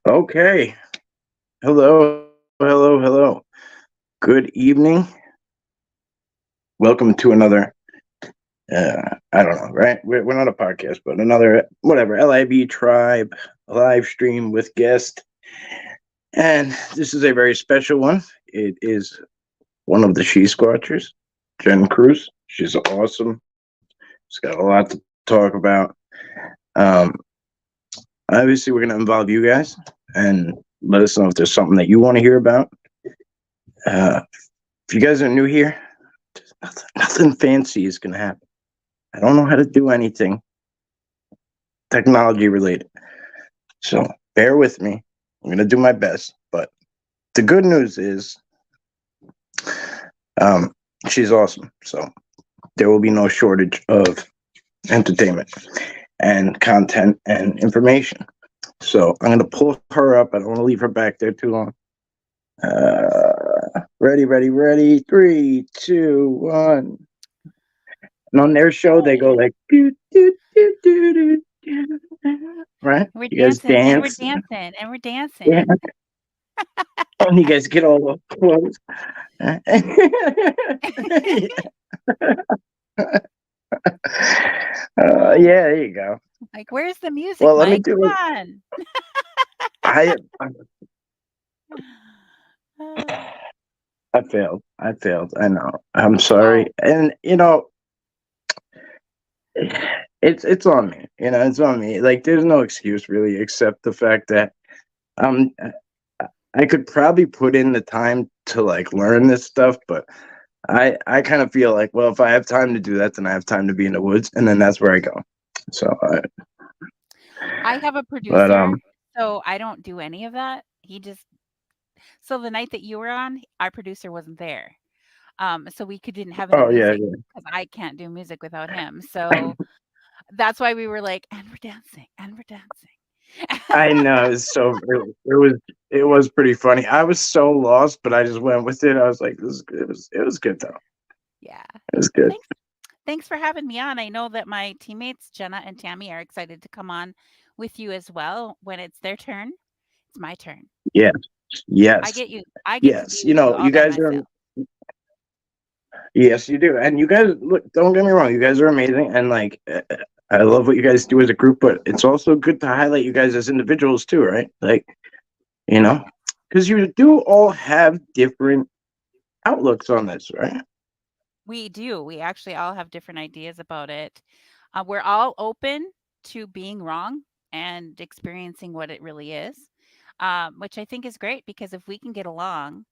Okay. Hello, hello, hello. Good evening. Welcome to another, I don't know, right? We're not a podcast, but another, whatever, LIB Tribe live stream with guest. And this is a very special one. It is one of the Squatchers, Jen Kruse. She's awesome. She's got a lot to talk about. Um, Obviously, we're going to involve you guys and let us know if there's something that you want to hear about. If you guys are new here, nothing fancy is going to happen. I don't know how to do anything technology related. So bear with me. I'm going to do my best. But the good news is she's awesome. So there will be no shortage of entertainment and content and information. So I'm going to pull her up. I don't want to leave her back there too long. Ready. 3, 2, 1. And on their show, they go like, doo, doo, doo, doo, doo, doo. Right? We're You guys dancing and we're dance. dancing and we're Yeah. dancing. And you guys get all the clothes. Yeah, there you go. Like, where's the music, Well, let me Mike? do Come it. on. I Uh, I failed. I know. I'm oh, sorry. And it's on me. It's on me. Like there's no excuse really except the fact that um I could probably put in the time to like learn this stuff, but I kind of feel like, well, if I have time to do that, then I have time to be in the woods, and then that's where I go. So, I have a but producer, so I don't do any of that. So the night that you were on, our producer wasn't there. So we didn't have any oh yeah, music because I can't do music without him. yeah. So that's why we were like, and we're dancing, and we're dancing. I know. It was pretty funny. I was so lost, but I just went with it. I was like, this is good. It was good though. Yeah. It was Well, good. thanks for having me on. I know that my teammates Jenna and Tammy are excited to come on with you as well when it's their turn. It's my turn. Yeah. I Yes. get you. I get to be Yes. with you all You by guys are. myself. Yes, you do. And you guys look. Don't get me wrong. You guys are amazing, and like, I love what you guys do as a group. But it's also good to highlight you guys as individuals too, right? Like, you know, because you do all have different outlooks on this, right? We do. We actually all have different ideas about it. We're all open to being wrong and experiencing what it really is, which I think is great because if we can get along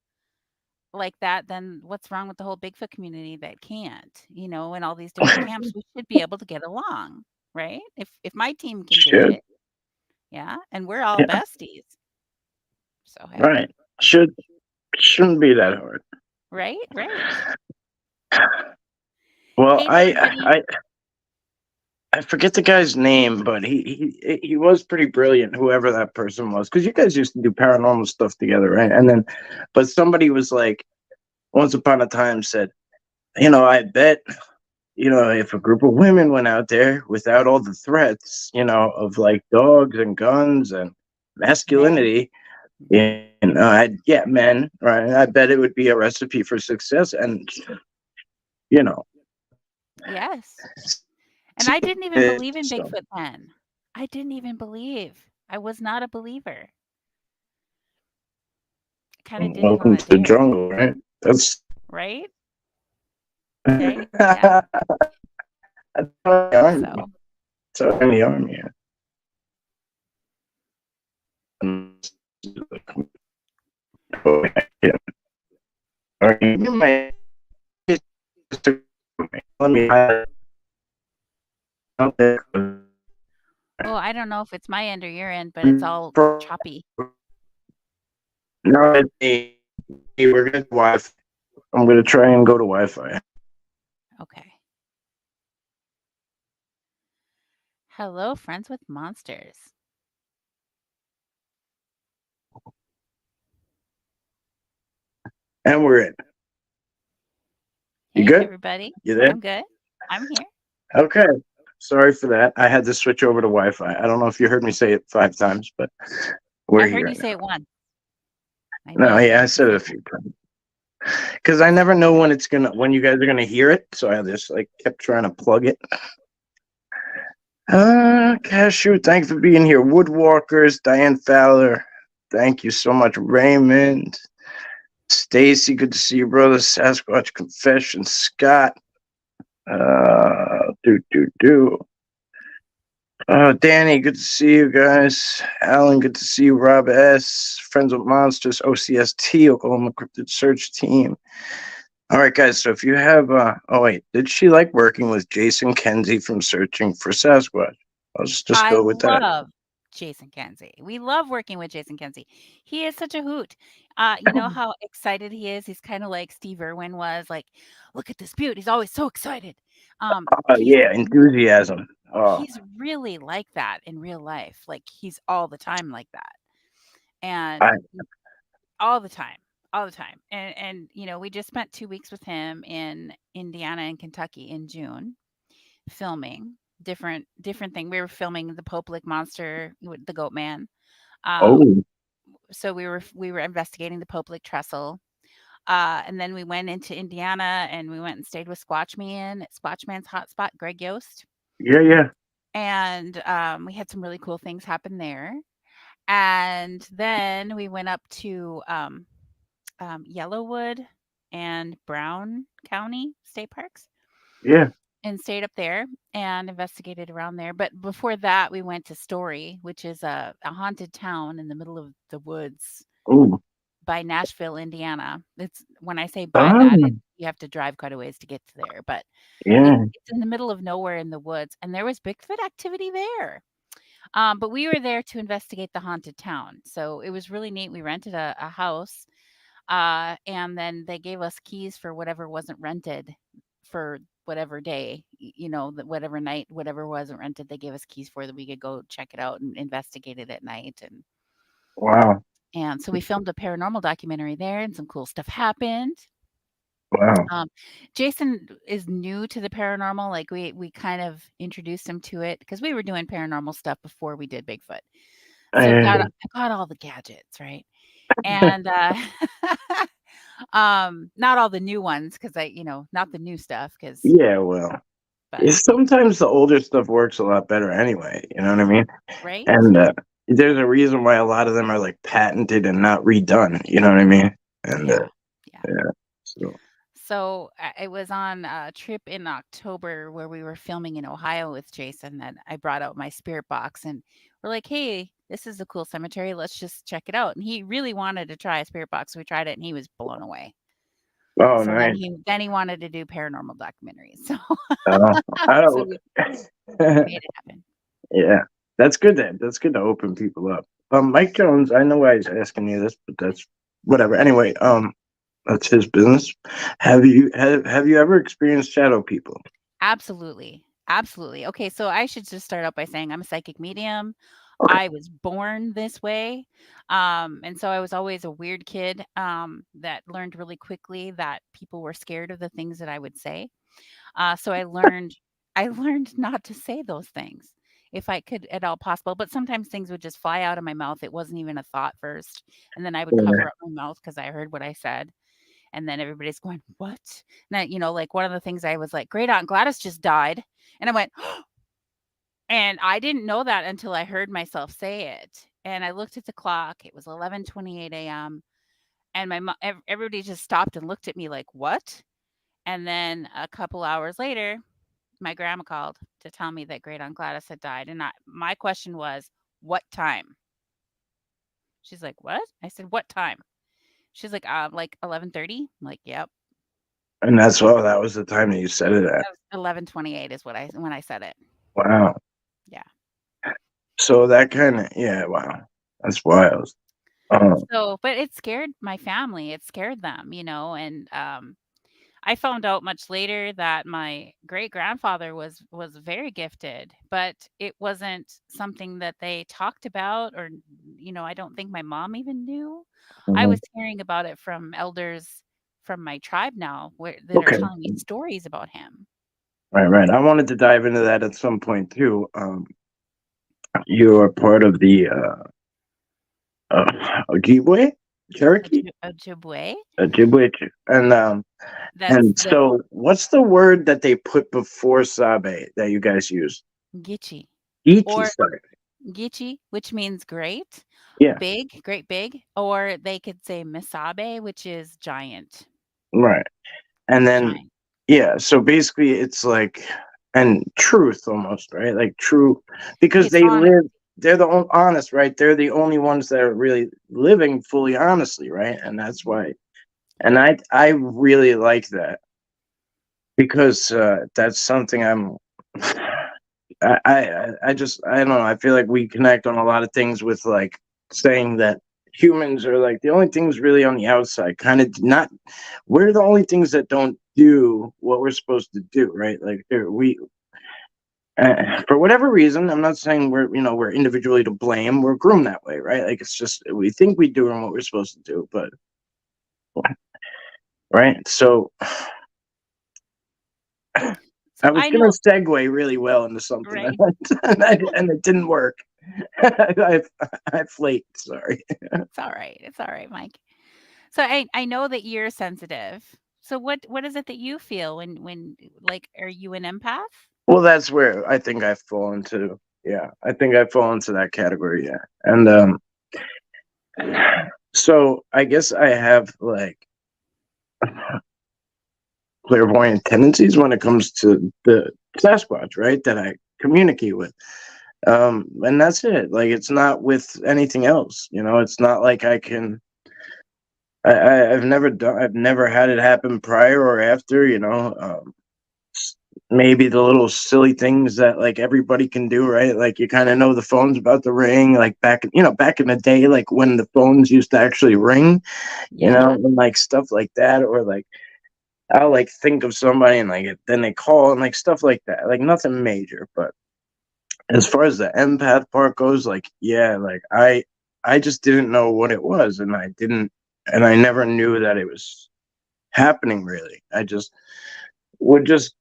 like that, then what's wrong with the whole Bigfoot community that can't? In all these different camps, we should be able to get along, right? If my team can do Should. it, yeah, and we're all Yeah. besties. So hey, Right. Shouldn't be that hard. right, right. Well, Hey everybody. I forget the guy's name, but he was pretty brilliant, whoever that person was, because you guys used to do paranormal stuff together, right? And then, but somebody was like, once upon a time said, I bet, if a group of women went out there without all the threats, of like dogs and guns and Men, masculinity, men. I'd get men, right? I bet it would be a recipe for success, and you know, Yes. And I didn't even believe in so Bigfoot then. I didn't even believe. I was not a believer. I kind of did it on welcome a to the dare, jungle, right? That's right? Right? Yeah. that's the army. So, So in the army. Yeah. Or you might let me highlight out there. oh, I don't know if it's my end or your end, but it's all choppy. No, it's me. We're gonna Wi-Fi. I'm gonna try and go to Wi-Fi. Okay. Hello, friends with monsters. And we're in. You Hey, good? everybody. You there? I'm good. I'm here. Okay. Sorry for that. I had to switch over to Wi-Fi. I don't know if you heard me say it 5 times, but we're I heard here you say now. it once. I No, did. I yeah, I heard you said it say a few times because I never know when you guys are gonna hear it. So I just like kept trying to plug it. Cashew, thanks for being here. Woodwalkers, Diane Fowler, thank you so much. Raymond, Stacy, good to see you, brother. Sasquatch Confession, Scott, do. Danny, good to see you guys. Alan, good to see you. Rob S, Friends with Monsters, OCST, Oklahoma Cryptid Search Team. All right, guys. So if you have, oh wait, did she like working with Jason Kenzie from Searching for Sasquatch? I'll just I go with that. love Jason Kenzie. We love working with Jason Kenzie. He is such a hoot. You know how excited he is? He's kind of like Steve Irwin was, like, look at this beaut. He's always so excited. Um, Oh he's yeah, enthusiasm. Oh, he's really like that in real life. Like he's all the time like that. And I all the time. All the time. And we just spent 2 weeks with him in Indiana and Kentucky in June filming different thing. We were filming the Pope Lick monster with the goat man. Um, oh so we were investigating the Pope Lick trestle. And then we went into Indiana and we went and stayed with Squatchman's hotspot, Greg Yost. yeah. And we had some really cool things happen there. And then we went up to Yellowwood and Brown County state parks Yeah. and stayed up there and investigated around there. But before that, we went to Story, which is a haunted town in the middle of the woods Oh. by Nashville, Indiana. It's when I say by that, Oh. you have to drive quite a ways to get to there, but Yeah. it's in the middle of nowhere in the woods, and there was Bigfoot activity there. But we were there to investigate the haunted town, so it was really neat. We rented a house, and then they gave us keys for whatever wasn't rented for whatever day, whatever night, whatever wasn't rented, they gave us keys for that we could go check it out and investigate it at night. Wow. And so we filmed a paranormal documentary there, and some cool stuff happened. Wow. Um, Jason is new to the paranormal. Like we kind of introduced him to it because we were doing paranormal stuff before we did Bigfoot. So I got all the gadgets, right? And not all the new ones because not the new stuff because Yeah. Well, but sometimes the older stuff works a lot better anyway. You know what I mean? right? And there's a reason why a lot of them are like patented and not redone. You know what I mean? And Yeah. Yeah. yeah. So So I was on a trip in October where we were filming in Ohio with Jason, and I brought out my spirit box and we're like, hey, this is a cool cemetery. Let's just check it out. And he really wanted to try a spirit box. So we tried it and he was blown away. oh So then nice. he wanted to do paranormal documentaries. So I so don't. we made it happen. Yeah, that's good. That's good to open people up. Mike Jones. I know why he's asking you this, but that's whatever. Anyway, that's his business. Have you ever experienced shadow people? Absolutely. Absolutely. Okay, so I should just start out by saying I'm a psychic medium. Okay. I was born this way. And so I was always a weird kid that learned really quickly that people were scared of the things that I would say. So I learned not to say those things if I could at all possible. But sometimes things would just fly out of my mouth. It wasn't even a thought first. And then I would Yeah. cover up my mouth because I heard what I said. And then everybody's going, "What?" And like one of the things I was like, "Great Aunt Gladys just died." And I went, and I didn't know that until I heard myself say it. And I looked at the clock. It was 11:28 a.m. And everybody just stopped and looked at me like, "What?" And then a couple hours later, my grandma called to tell me that Great Aunt Gladys had died. And my question was, "What time?" She's like, "What?" I said, "What time?" She's like 11:30. I'm like, "Yep." And that was the time that you said it at. That was 11:28 is when I said it. Wow. Yeah. So that kind of yeah. Wow. That's wild. Oh. So, but it scared my family. It scared them, and I found out much later that my great grandfather was very gifted, but it wasn't something that they talked about, or I don't think my mom even knew. I Mhm. was hearing about it from elders from my tribe now, that are Okay. telling me stories about him. Right, right. I wanted to dive into that at some point too. You are part of the Ojibwe, Cherokee, Ojibwe. Ojibwe, and That's the so what's the word that they put before Sabe that you guys use? Gichi Ichi, or sorry. Gichi, which means great, Yeah, big, great big, or they could say Misabe, which is giant, right. And then giant. yeah, so basically it's like and truth almost, right? Like true because It's they honest. live they're the honest, right? They're the only ones that are really living fully honestly, right? And that's Mhm. why and Yep. I really like that because that's something I just I don't know, I feel like we connect on a lot of things with like saying that humans are like the only things really on the outside kind of not we're the only things that don't do what we're supposed to do, right? Like we for whatever reason, I'm not saying we're individually to blame. We're groomed that way, right? Like it's just we think we doing what we're supposed to do, but right. So So I was I gonna know, segue really well into something, right? and it didn't work. I I flaked. Sorry. It's all right. It's all right, Mike. So I know that you're sensitive. So what is it that you feel when like are you an empath? Well, that's where I think I fall into. Yeah, I think I fall into that category. Yeah, and so I guess I have like clairvoyant tendencies when it comes to the Sasquatch, right? That I communicate with. And that's it. Like it's not with anything else, it's not like I can I've never had it happen prior or after, maybe the little silly things that like everybody can do, right? Like you kind of know the phone's about to ring, like back in the day, like when the phones used to actually ring, Yeah. and like stuff like that, or like I'll like think of somebody and like then they call and like stuff like that. Like nothing major, but as far as the empath part goes, like yeah, like I just didn't know what it was and I never knew that it was happening really. I just would just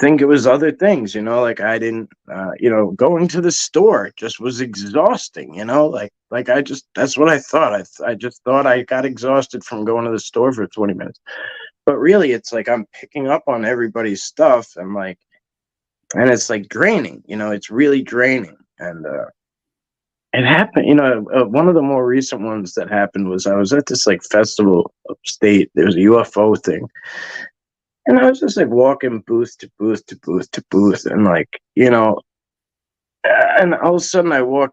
think it was other things, like I didn't going to the store just was exhausting, like I just that's what I thought. I just thought I got exhausted from going to the store for 20 minutes. But really it's like I'm picking up on everybody's stuff and it's like draining, it's really draining. And it happened, one of the more recent ones that happened was I was at this like festival upstate. There was a UFO thing. And I was just like walking booth to booth to booth to booth. And like, and all of a sudden I walk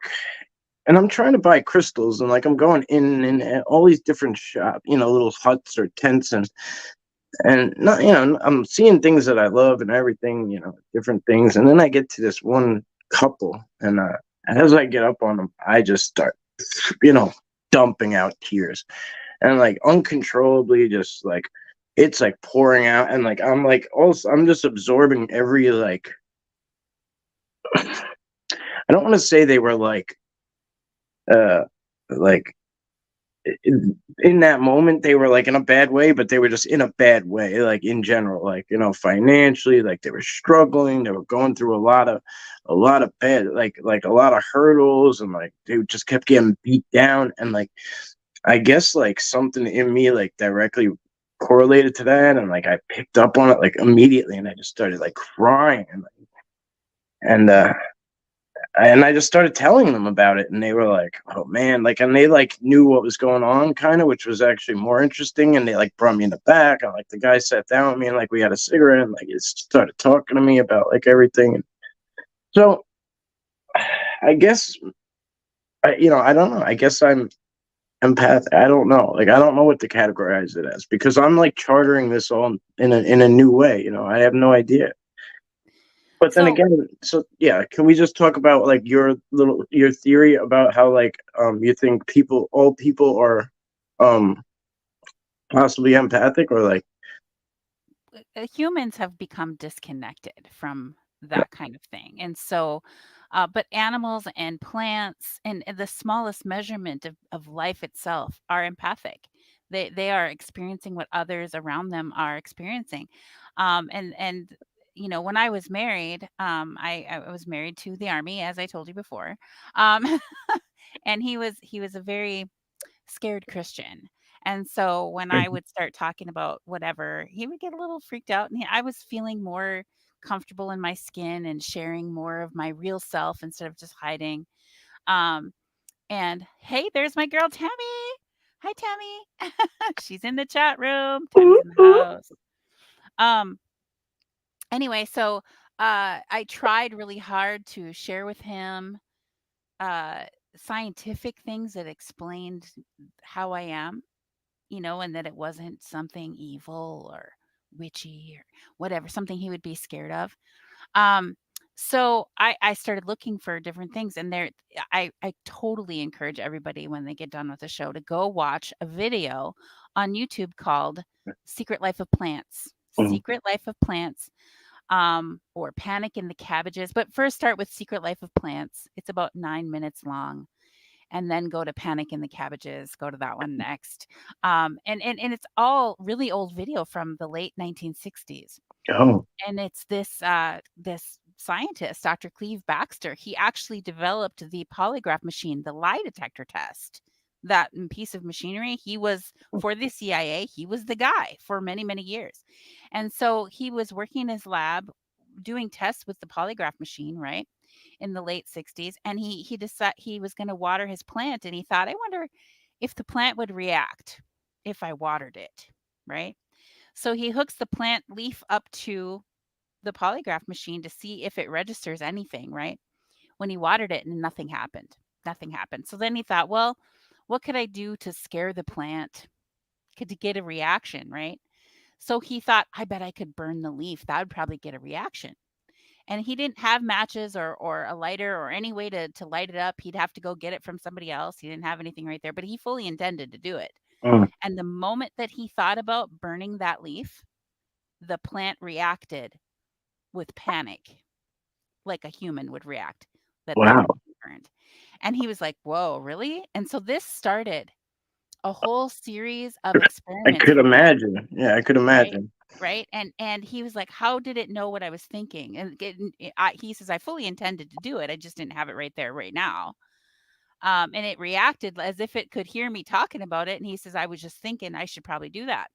and I'm trying to buy crystals and like I'm going in and all these different shops, little huts or tents and not, I'm seeing things that I love and everything, different things. And then I get to this one couple and as I get up on them, I just start, you know, dumping out tears and like uncontrollably just like it's like pouring out and like also I'm just absorbing every I don't want to say they were uh like in that moment they were like in a bad way, but they were just in a bad way, like in general, like financially, like they were struggling, they were going through a lot of bad like a lot of hurdles, and like they just kept getting beat down, and like I guess like something in me like directly correlated to that, and like I picked up on it like immediately, and I just started like crying, and I just started telling them about it, and they were like, "Oh man!" Like, and they like knew what was going on, kind of, which was actually more interesting. And they like brought me in the back, and like the guy sat down with me, and like we had a cigarette, and like he started talking to me about like everything. And so, I guess I don't know. I guess I'm empath. I don't know. Like, I don't know what to categorize it as because I'm like chartering this all in a new way. I have no idea. But then So again, so yeah, can we just talk about like your theory about how like you think all people are um possibly empathic or like humans have become disconnected from that kind of thing. And so, but animals and plants and the smallest measurement of life itself are empathic. They are experiencing what others around them are experiencing. And when I was married, I was married to the army, as I told you before. Um, and he was a very scared Christian. And so when I would start talking about whatever, he would get a little freaked out, and I was feeling more comfortable in my skin and sharing more of my real self instead of just hiding. Um, and hey, there's my girl Tammy. Hi, Tammy. She's in the chat room. Tammy's in the house. Um, anyway, so I tried really hard to share with him uh, scientific things that explained how I am, and that it wasn't something evil or witchy or whatever, something he would be scared of. Um, so I started looking for different things, and I totally encourage everybody when they get done with the show to go watch a video on YouTube called Secret Life of Plants. Mm. Secret Life of Plants, or Panic in the Cabbages. But first start with Secret Life of Plants. It's about 9 minutes long, and then go to Panic in the Cabbages, go to that one next. And it's all really old video from the late 1960s. Oh, And it's this scientist, Dr. Cleve Baxter. He actually developed the polygraph machine, the lie detector test. That piece of machinery, he was for the CIA, he was the guy for many, many years. And so he was working in his lab doing tests with the polygraph machine, right? In the late 60s, and he decided he was going to water his plant, and he thought, I wonder if the plant would react if I watered it, right? So he hooks the plant leaf up to the polygraph machine to see if it registers anything, right? When he watered it, and nothing happened. Nothing happened. So then he thought, well, what could I do to scare the plant? To get a reaction, right? So he thought, I bet I could burn the leaf. That would probably get a reaction. And he didn't have matches or a lighter or any way to light it up. He'd have to go get it from somebody else. He didn't have anything right there, but he fully intended to do it. mm. And the moment that he thought about burning that leaf, the plant reacted with panic, like a human would react that they were Wow. being burned. And he was like, whoa, really? And so this started a whole series of I experiments could for him, imagine. Yeah, I could right? imagine. Right. And he was like, how did it know what I was thinking? And he says, I fully intended to do it. I just didn't have it right there, right now. And it reacted as if it could hear me talking about it. And he says, I was just thinking I should probably do that.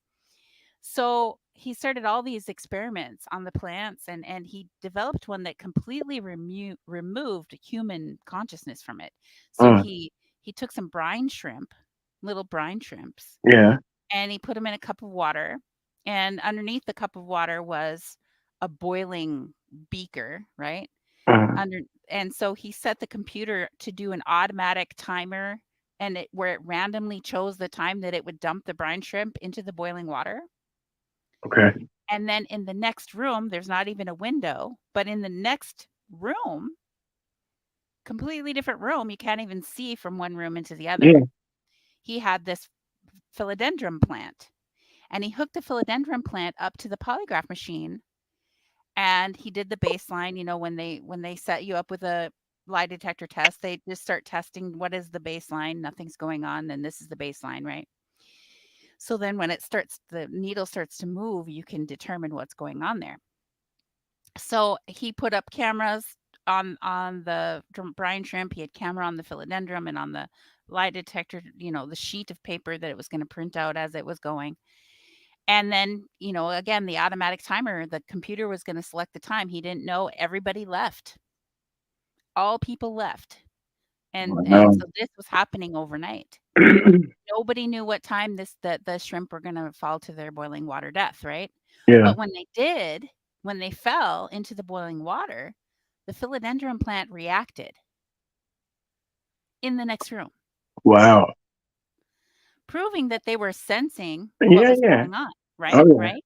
So he started all these experiments on the plants, and he developed one that completely removed human consciousness from it. So Mm. he took some brine shrimp, little brine shrimps, Yeah. and he put them in a cup of water. And underneath the cup of water was a boiling beaker, right? Uh, Under and so he set the computer to do an automatic timer, and where it randomly chose the time that it would dump the brine shrimp into the boiling water. okay. And then in the next room, there's not even a window, but in the next room, completely different room, you can't even see from one room into the other. Yeah. He had this philodendron plant, and he hooked the philodendron plant up to the polygraph machine, and he did the baseline. When they set you up with a lie detector test, they just start testing what is the baseline. Nothing's going on, then this is the baseline, right? So then when the needle starts to move, you can determine what's going on there. So he put up cameras on the brine shrimp. He had camera on the philodendron and on the lie detector, the sheet of paper that it was going to print out as it was going. And then, again, the automatic timer, the computer was going to select the time. He didn't know. Everybody left. All people left. And Wow. so this was happening overnight. Nobody knew what time the shrimp were gonna fall to their boiling water death, right? Yeah. But when they fell into the boiling water, the philodendron plant reacted in the next room, Wow. proving that they were sensing what Yeah, was yeah. going on, Oh, right? yeah. Right?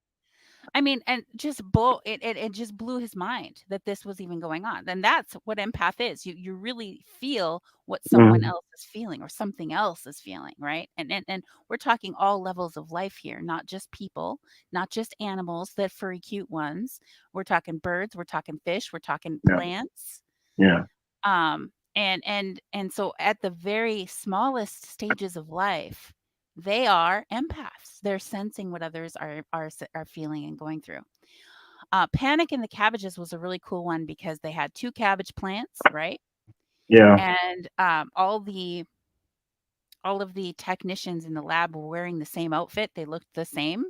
I mean, and it just blew his mind that this was even going on. And that's what empath is. You really feel what someone Mm. else is feeling or something else is feeling, right? And we're talking all levels of life here, not just people, not just animals, the furry cute ones. We're talking birds, we're talking fish, we're talking Yeah. plants. Yeah. And so at the very smallest stages of life, they are empaths. They're sensing what others are feeling and going through. Panic in the cabbages was a really cool one because they had 2 cabbage plants, right? Yeah. And, all of the technicians in the lab were wearing the same outfit. They looked the same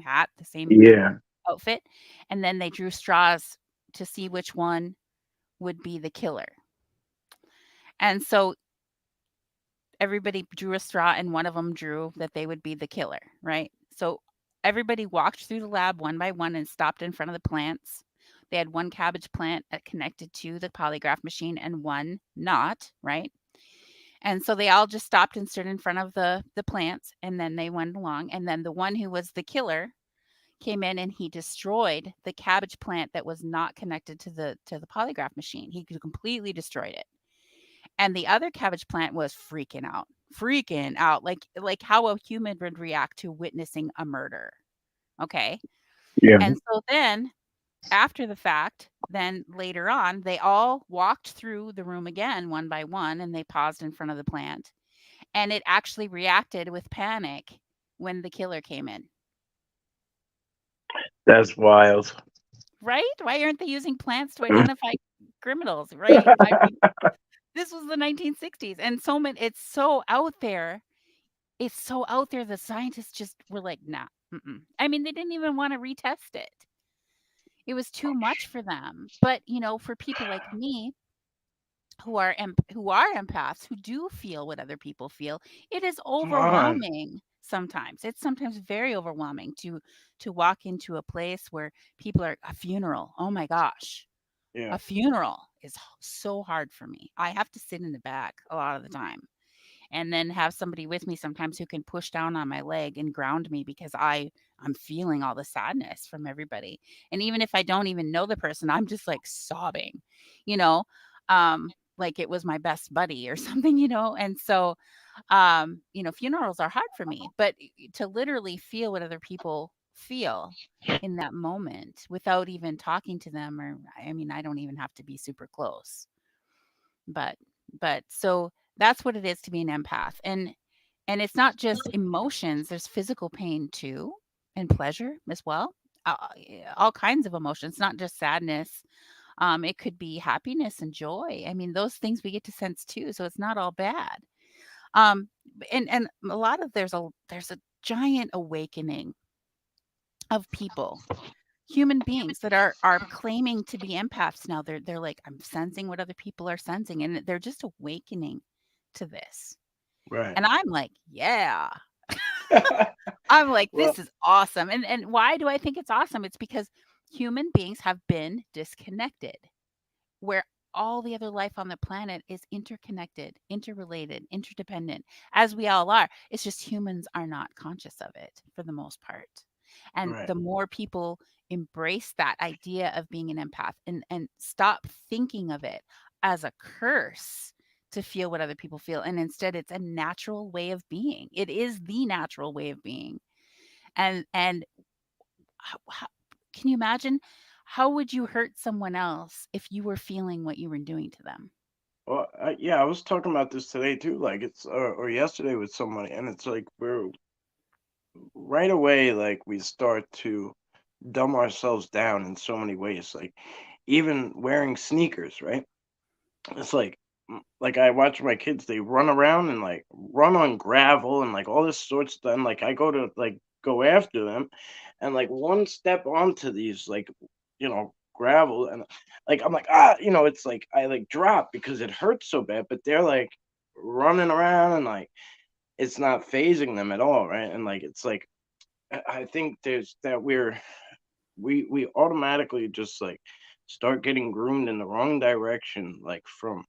hat, the same Yeah. outfit, and then they drew straws to see which one would be the killer. And so everybody drew a straw and one of them drew that they would be the killer, right? So everybody walked through the lab one by one and stopped in front of the plants. They had one cabbage plant connected to the polygraph machine and one not, right? And so they all just stopped and stood in front of the plants, and then they went along, and then the one who was the killer came in and he destroyed the cabbage plant that was not connected to the polygraph machine. He completely destroyed it. And the other cabbage plant was freaking out, like how a human would react to witnessing a murder. Okay. Yeah. And so then after the fact, then later on, they all walked through the room again one by one and they paused in front of the plant. And it actually reacted with panic when the killer came in. That's wild. Right? Why aren't they using plants to identify criminals, right? I mean, this was the 1960s and so many it's so out there. It's so out there the scientists just were like, "Nah, mm-mm." I mean, they didn't even wanna retest it. It was too much for them. But, for people like me who are empaths, who do feel what other people feel, it is Come on. overwhelming sometimes. It's sometimes very overwhelming to walk into a place where people are a funeral. Oh my gosh. Yeah. A funeral is so hard for me. I have to sit in the back a lot of the time and then have somebody with me sometimes who can push down on my leg and ground me because I'm feeling all the sadness from everybody. And even if I don't even know the person, I'm just like sobbing, you know, like it was my best buddy or something, And so, funerals are hard for me, but to literally feel what other people feel in that moment without even talking to them, or I mean, I don't even have to be super close. But so that's what it is to be an empath. And it's not just emotions, there's physical pain too, and pleasure as well. All kinds of emotions, not just sadness. It could be happiness and joy. I mean, those things we get to sense too, so it's not all bad. Um, and a lot of there's a giant awakening of people, human beings that are claiming to be empaths now. They're like, I'm sensing what other people are sensing, and they're just awakening to this. Right. And I'm like, yeah. I'm like, Well, this is awesome. And why do I think it's awesome? It's because human beings have been disconnected, where all the other life on the planet is interconnected, interrelated, interdependent, as we all are. It's just humans are not conscious of it for the most part. And right. the more people embrace that idea of being an empath and stop thinking of it as a curse to feel what other people feel, and instead it's a natural way of being. It is the natural way of being. And how can you imagine how would you hurt someone else if you were feeling what you were doing to them? Well, yeah, I was talking about this today too. Like it's or yesterday with somebody, and it's like we're right away. Like we start to dumb ourselves down in so many ways. Like even wearing sneakers, right? It's like like I watch my kids, they run around and like run on gravel and like all this sorts of stuff. And like I go to like go after them and like one step onto these like gravel and like I'm like it's like I like drop because it hurts so bad, but they're like running around and like it's not phasing them at all, right? And like it's like I think there's that we automatically just like start getting groomed in the wrong direction like from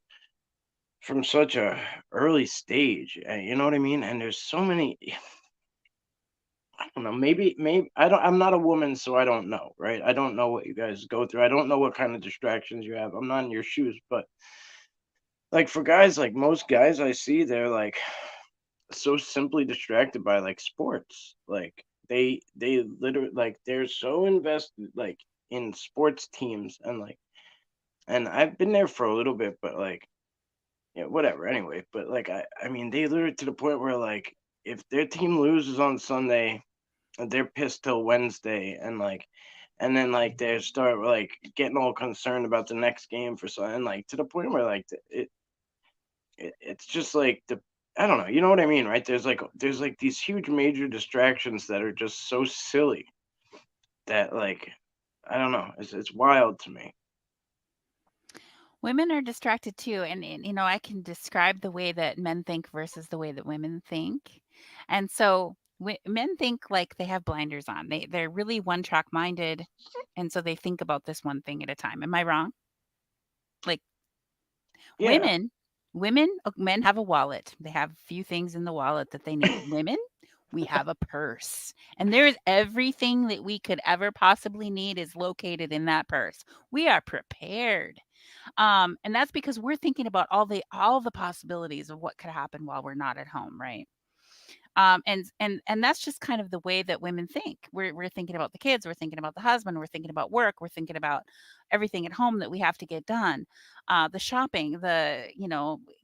such a early stage, you know what I mean? And there's so many I don't know, maybe I'm not a woman, so I don't know, right? I don't know what you guys go through. I don't know what kind of distractions you have. I'm not in your shoes, but like for guys, like most guys I see, they're like so simply distracted by like sports. Like they literally like they're so invested like in sports teams and I've been there for a little bit, but like yeah, whatever. Anyway, but like I mean, they literally to the point where like if their team loses on Sunday, they're pissed till Wednesday, and like and then like they start like getting all concerned about the next game for something, like to the point where like it's just like the I don't know, you know what I mean, right? There's like these huge major distractions that are just so silly that like I don't know, it's wild to me. Women are distracted too, and, I can describe the way that men think versus the way that women think. And so men think like they have blinders on. They're really one track minded, and so they think about this one thing at a time. Am I wrong? Like Yeah. women, men have a wallet. They have a few things in the wallet that they need. Women, we have a purse, and there's everything that we could ever possibly need is located in that purse. We are prepared. And that's because we're thinking about all the possibilities of what could happen while we're not at home, right? And that's just kind of the way that women think. We're thinking about the kids, we're thinking about the husband, we're thinking about work, we're thinking about everything at home that we have to get done, the shopping,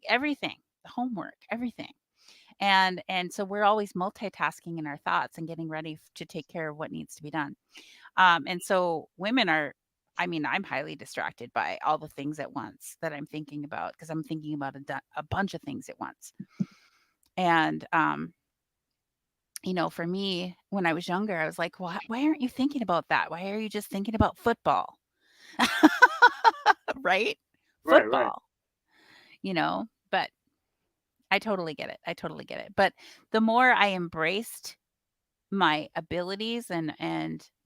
everything, the homework, everything. And so we're always multitasking in our thoughts and getting ready to take care of what needs to be done. And so women are, I mean, I'm highly distracted by all the things at once that I'm thinking about because I'm thinking about a bunch of things at once. And, for me, when I was younger, I was like, why aren't you thinking about that? Why are you just thinking about football? Right? Right, right. Football, but I totally get it. I totally get it. But the more I embraced my abilities and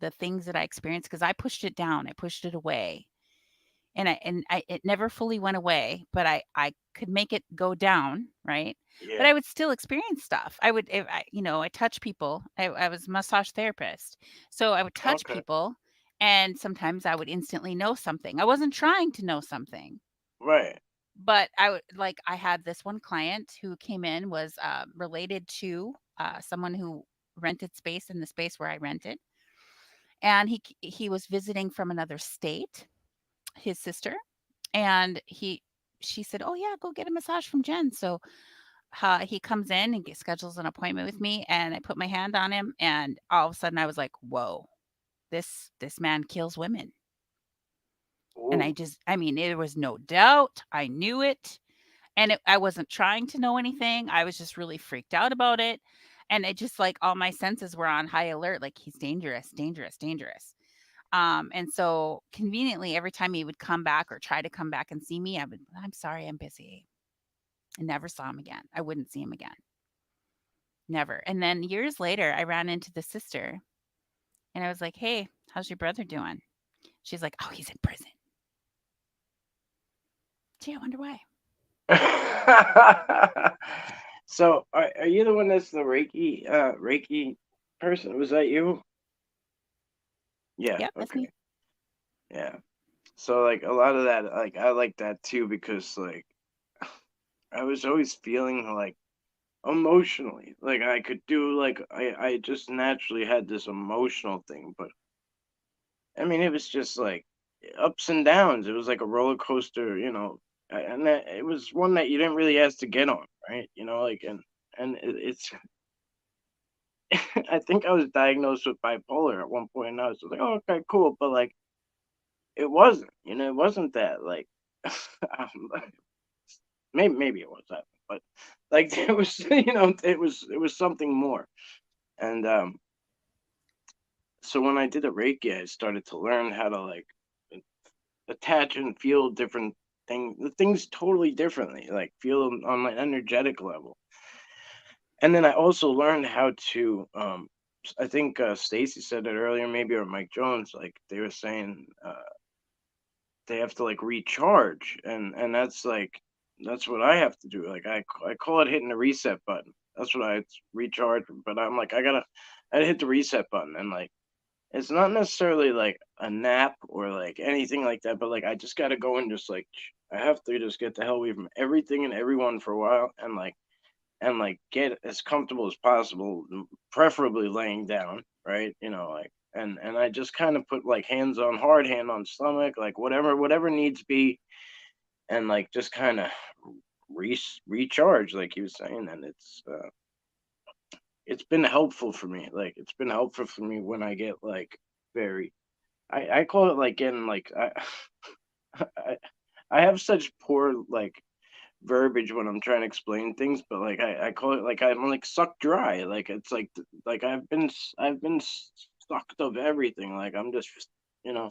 the things that I experienced, because I pushed it down, I pushed it away. And it never fully went away, but I could make it go down, right? But Yeah. I would still experience stuff. I would, if I touch people. I was a massage therapist, so I would touch Okay. people, and sometimes I would instantly know something. I wasn't trying to know something, Right. but I had this one client who came in, was related to someone who rented space in the space where I rented, and he was visiting from another state, his sister, and she said, "Oh yeah, go get a massage from Jen." So he comes in and schedules an appointment with me, and I put my hand on him, and all of a sudden I was like, "Whoa, this man kills women." And Ooh. I mean, there was no doubt. I knew it, and I wasn't trying to know anything. I was just really freaked out about it, and it just like all my senses were on high alert. Like, he's dangerous, dangerous, dangerous. And so conveniently, every time he would come back or try to come back and see me, I'm sorry, I'm busy. I never saw him again. I wouldn't see him again. Never. And then years later, I ran into the sister and I was like, "Hey, how's your brother doing?" She's like, "Oh, he's in prison." Gee, I wonder why. So are you the one that's the Reiki person? Was that you? Yeah, Yep, that's me. okay. Yeah. So like a lot of that, like I like that too because like I was always feeling like emotionally like I could do like I just naturally had this emotional thing, but I mean it was just like ups and downs. It was like a roller coaster, and that, it was one that you didn't really ask to get on, right? Like it's I think I was diagnosed with bipolar at one point, and I was like, oh, okay, cool, but like it wasn't, it wasn't that like um, maybe it was that, but like it was, it was something more, and so when I did the Reiki, I started to learn how to like attach and feel different things totally differently, like feel them on an energetic level. And then I also learned how to I think Stacy said it earlier, maybe, or Mike Jones, like they were saying they have to like recharge, and that's what I have to do. Like I call it hitting the reset button. That's what it's recharge, but I'm like I hit the reset button, and like it's not necessarily like a nap or like anything like that, but like I just got to go and just like I have to just get the hell away from everything and everyone for a while, and get as comfortable as possible, preferably laying down, right? Like and I just kind of put like hands on hard, hand on stomach, like whatever needs be, and like just kind of recharge, like he was saying, and it's been helpful for me. Like it's been helpful for me when I get like very, I call it like getting like I I have such poor like verbiage when I'm trying to explain things, but like I call it like I'm like sucked dry. Like it's like like I've been sucked of everything. Like you know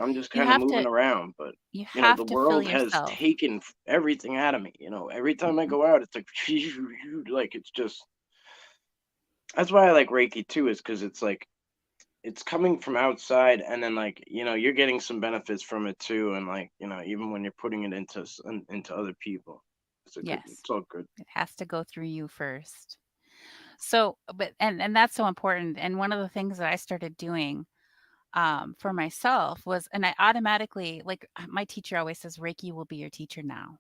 I'm just You kind of have moving to around, but you the have to fill world has yourself. taken everything out of me. Every time I Mhm. go out, it's like like it's just that's why I like Reiki too, is because it's like it's coming from outside, and then like you're getting some benefits from it too, and like even when you're putting it into other people, Yes. it's all good. It has to go through you first. So, but and that's so important. And one of the things that I started doing for myself was, and I automatically, like my teacher always says, Reiki will be your teacher now.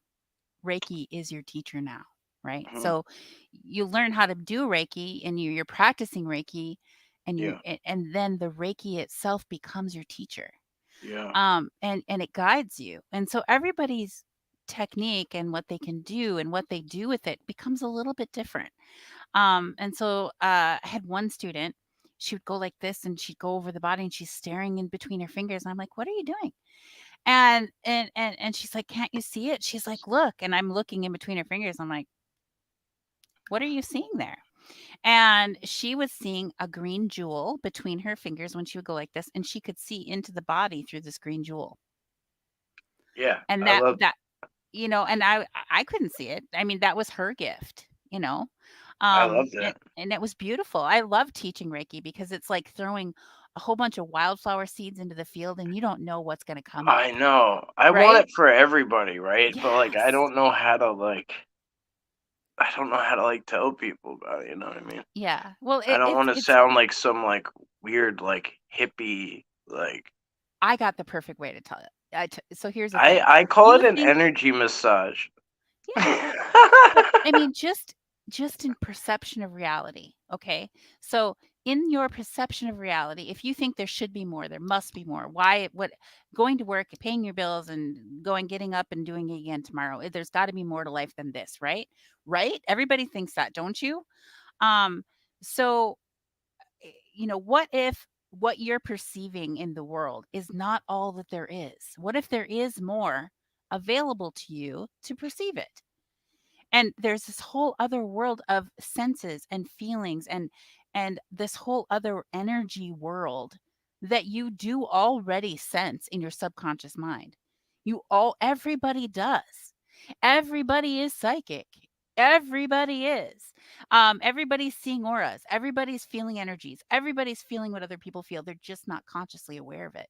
Reiki is your teacher now, right? Mhm. So you learn how to do Reiki, and you're practicing Reiki, and Yeah, and then the Reiki itself becomes your teacher. yeah, And it guides you. And so everybody's technique and what they can do and what they do with it becomes a little bit different. And so I had one student, she would go like this and she'd go over the body and she's staring in between her fingers. And I'm like, what are you doing? And she's like, can't you see it? She's like, look. And I'm looking in between her fingers. I'm like, what are you seeing there? And she was seeing a green jewel between her fingers when she would go like this, and she could see into the body through this green jewel. yeah. And and I couldn't see it. I mean, that was her gift, you know? I love And that. it was beautiful. I love teaching Reiki because it's like throwing a whole bunch of wildflower seeds into the field and you don't know what's gonna come I up, know. I want right? it for everybody, right? But like, Yes. I don't know how to like tell people about it. You know what I mean? Yeah. Well, I don't want to it's sound like some like weird like hippie like. I got the perfect way to tell it. So here's the I thing. I call it You an think energy massage. yeah. Well, I mean, just in perception of reality, okay? So, in your perception of reality, if you think there should be more, there must be more. Why what going to work, paying your bills and getting up and doing it again tomorrow. There's got to be more to life than this, right? Right? Everybody thinks that, don't you? Um so what if what you're perceiving in the world is not all that there is? What if there is more available to you to perceive it? And there's this whole other world of senses and feelings and this whole other energy world that you do already sense in your subconscious mind. Everybody does. Everybody is psychic. Everybody is. Everybody's seeing auras. Everybody's feeling energies. Everybody's feeling what other people feel. They're just not consciously aware of it.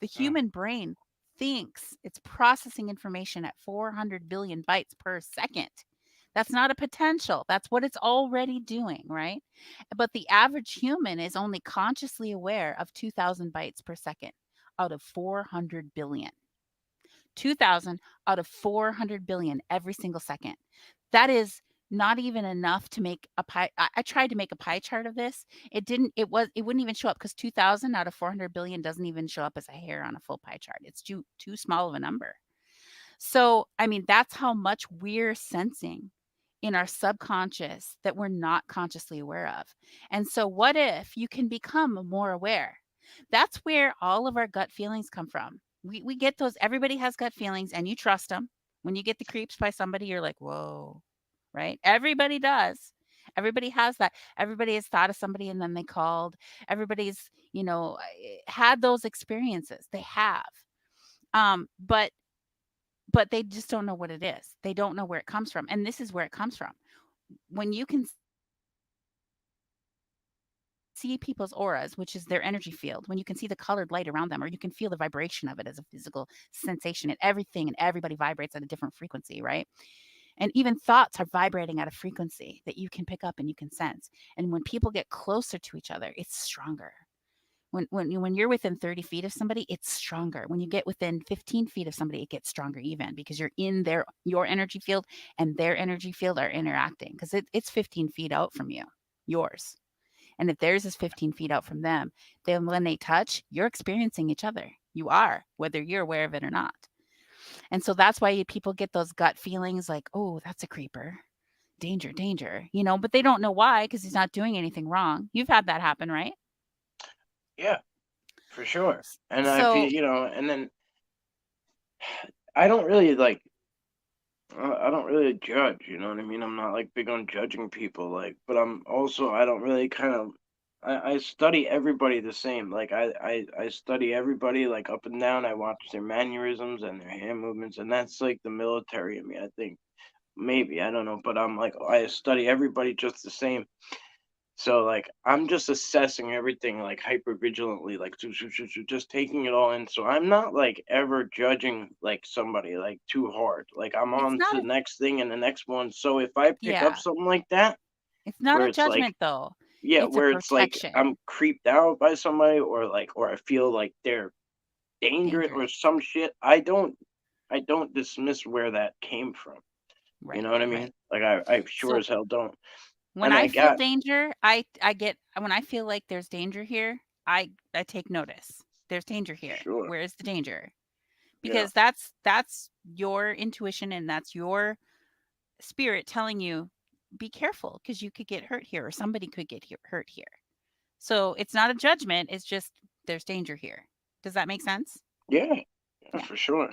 The Mm, human brain thinks it's processing information at 400 billion bytes per second. That's not a potential. That's what it's already doing, right? But the average human is only consciously aware of 2,000 bytes per second out of 400 billion. 2,000 out of 400 billion every single second. That is not even enough to make a pie. I tried to make a pie chart of this. It wouldn't even show up because 2,000 out of 400 billion doesn't even show up as a hair on a full pie chart. It's too small of a number. So, I mean, that's how much we're sensing in our subconscious that we're not consciously aware of. And so, what if you can become more aware? That's where all of our gut feelings come from. We get those, everybody has gut feelings, and you trust them. When you get the creeps by somebody, you're like, whoa, right? Everybody does. Everybody has that. Everybody has thought of somebody and then they called. Everybody's, had those experiences. They have. But they just don't know what it is. They don't know where it comes from. And this is where it comes from. When you can see people's auras, which is their energy field, when you can see the colored light around them, or you can feel the vibration of it as a physical sensation, and everything and everybody vibrates at a different frequency, right? And even thoughts are vibrating at a frequency that you can pick up and you can sense. And when people get closer to each other, it's stronger. When you're within 30 feet of somebody, it's stronger. When you get within 15 feet of somebody, it gets stronger even because you're in your energy field and their energy field are interacting because it's 15 feet out from you, yours. And if theirs is 15 feet out from them, then when they touch, you're experiencing each other. You are, whether you're aware of it or not. And so that's why people get those gut feelings like, oh, that's a creeper. Danger, danger, but they don't know why because he's not doing anything wrong. You've had that happen, right? yeah, for sure. And I feel, So you know, and then I don't really like I don't really judge, you know what I mean? I'm not like big on judging people, like, but I'm also I don't really kind of I study everybody the same. Like I study everybody like up and down. I watch their mannerisms and their hand movements, and that's like the military in me, I think. Maybe, I don't know, but I'm like I study everybody just the same. So like I'm just assessing everything like hyper vigilantly, like just taking it all in. So I'm not like ever judging like somebody like too hard. Like I'm it's on to not the a next thing and the next one. So if I pick up yeah, something like that, it's not where a it's like, judgment though. yeah, It's a where it's like protection. I'm creeped out by somebody or like or I feel like they're dangerous or Dangerous. some shit, I don't dismiss where that came from. You Right, know what I right. mean? Like I sure So as hell don't. when And I I feel got danger, I get when I feel like there's danger here, I take notice. There's danger here. sure. Where is the danger? Yeah. Because that's your intuition and that's your spirit telling you be careful because you could get hurt here or somebody could get hurt here. So it's not a judgment, it's just there's danger here. Does that make sense? Yeah. Yeah, Yeah. for sure.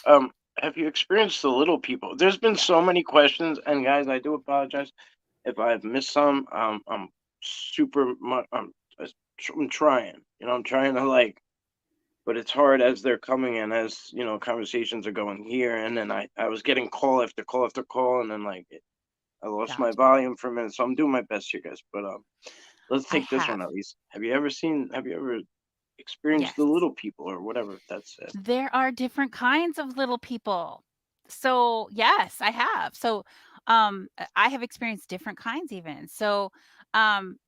Um, have you experienced the little people? There's been Yeah. so many questions, and guys, I do apologize if I've missed some. I'm super much. I'm trying. You know, I'm trying to like, but it's hard as they're coming in, as you know, conversations are going here, and then I was getting call after call after call, and then like I lost my Gotcha. volume for a minute, so I'm doing my best here, guys. But let's I take this one have. at least. Have you ever seen? Have you ever experienced the Yes. little people or whatever that's said? There are different kinds of little people. So, yes, I have. So, I have experienced different kinds even. So, um,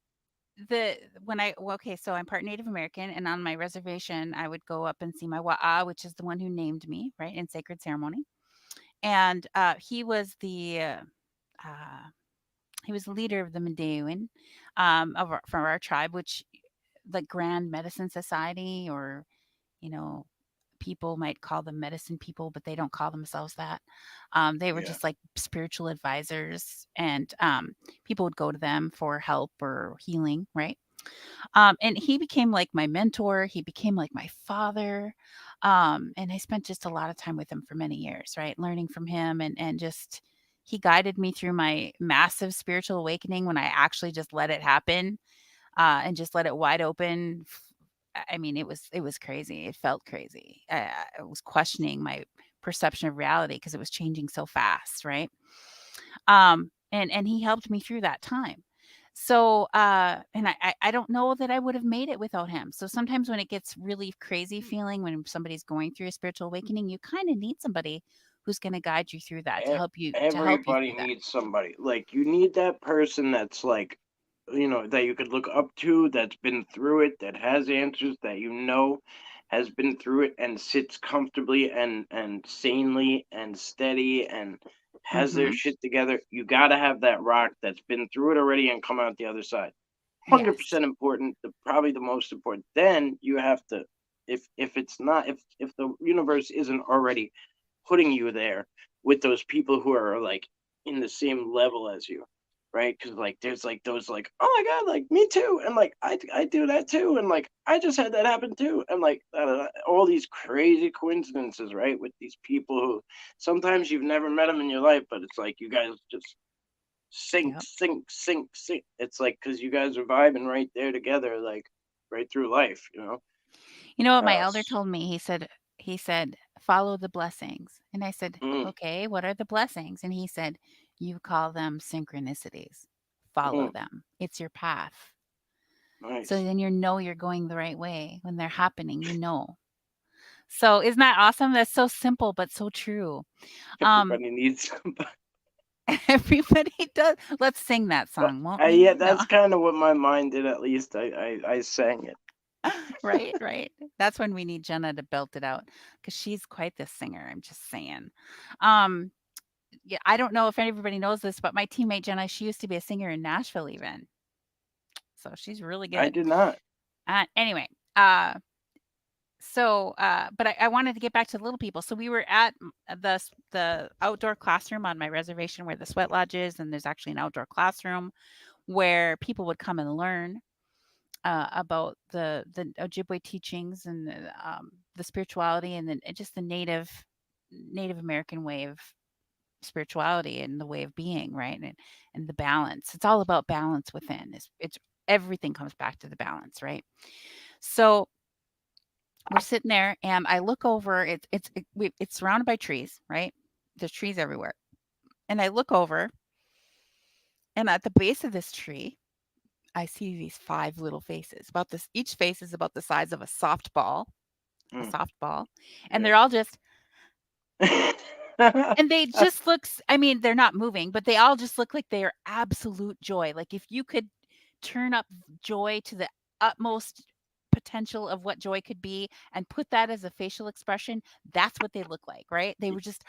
the when I well, okay, so I'm part Native American, and on my reservation, I would go up and see my wa'a, which is the one who named me, right, in sacred ceremony. And he was uh, the leader of the Medewin, from our tribe, which the Grand Medicine Society, or you know, people might call them medicine people, but they don't call themselves that. They were Yeah. just like spiritual advisors, and people would go to them for help or healing, right? And he became like my mentor. He became like my father. And I spent just a lot of time with him for many years, right? Learning from him, and just he guided me through my massive spiritual awakening when I actually just let it happen, and just let it wide open. I mean, it was crazy. It felt crazy. I was questioning my perception of reality because it was changing so fast, right? And he helped me through that time. So, and I don't know that I would have made it without him. So sometimes when it gets really crazy feeling when somebody's going through a spiritual awakening, you kind of need somebody who's going to guide you through that, to help you Everybody through that. needs somebody. Like you need that person that's like, you know, that you could look up to, that's been through it, that has answers, that you know has been through it and sits comfortably and sanely and steady and has their Mhm. shit together. You got to have that rock that's been through it already and come out the other side. Yes. 100% important, probably the most important. Then you have to if it's not if the universe isn't already putting you there with those people who are like in the same level as you, right? Because like there's like those like, oh my god, like me too, and like I do that too, and like I just had that happen too, and like all these crazy coincidences, right? With these people who sometimes you've never met them in your life, but it's like you guys just sync, Yep. sync, sync, sync. It's like because you guys are vibing right there together, like right through life, you know. You know what my elder S- told me? He said, "Follow the blessings." And I said, mm, "Okay, what are the blessings?" And he said, "You call them synchronicities. Follow mm, them. It's your path." So nice. then you're going the right way when they're happening, you know. So isn't that awesome? That's so simple but so true. Um Everybody needs somebody. everybody does. Let's sing that song, won't Yeah, we? No. that's kind of what my mind did. At least I sang it. Right, right. That's when we need Jenna to belt it out because she's quite the singer, I'm just saying. Um yeah, I don't know if everybody knows this, but my teammate Jenna, she used to be a singer in Nashville even. So she's really I good. did not. Anyway, uh, but I wanted to get back to the little people. So we were at the outdoor classroom on my reservation where the sweat lodge is, and there's actually an outdoor classroom where people would come and learn. about the Ojibwe teachings and the spirituality and just the Native American way of spirituality and the way of being, right? And the balance. It's all about balance within. It's everything comes back to the balance, right? So we're sitting there, and I look over. It's surrounded by trees, right? There's trees everywhere, and I look over, and at the base of this tree, I see these five little faces. About this, each face is about the size of a Mm, softball, and yeah. they're all just and they just looks. I mean, they're not moving, but they all just look like they are absolute joy. Like if you could turn up joy to the utmost potential of what joy could be and put that as a facial expression, that's what they look like, right? They were just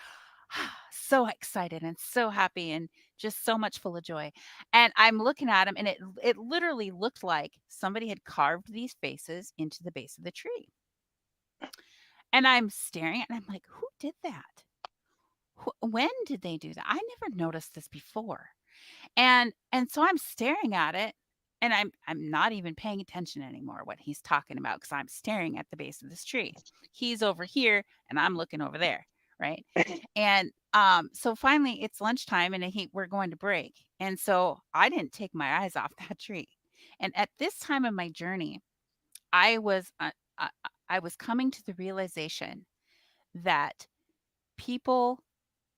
so excited and so happy and just so much full of joy. And I'm looking at them, and it literally looked like somebody had carved these faces into the base of the tree. And I'm staring and I'm like, who did that? When did they do that? I never noticed this before. And so I'm staring at it, and I'm not even paying attention anymore what he's talking about because I'm staring at the base of this tree. He's over here and I'm looking over there, right? And so finally it's lunchtime, and we're going to break. And so I didn't take my eyes off that tree. And at this time of my journey, I was I was coming to the realization that people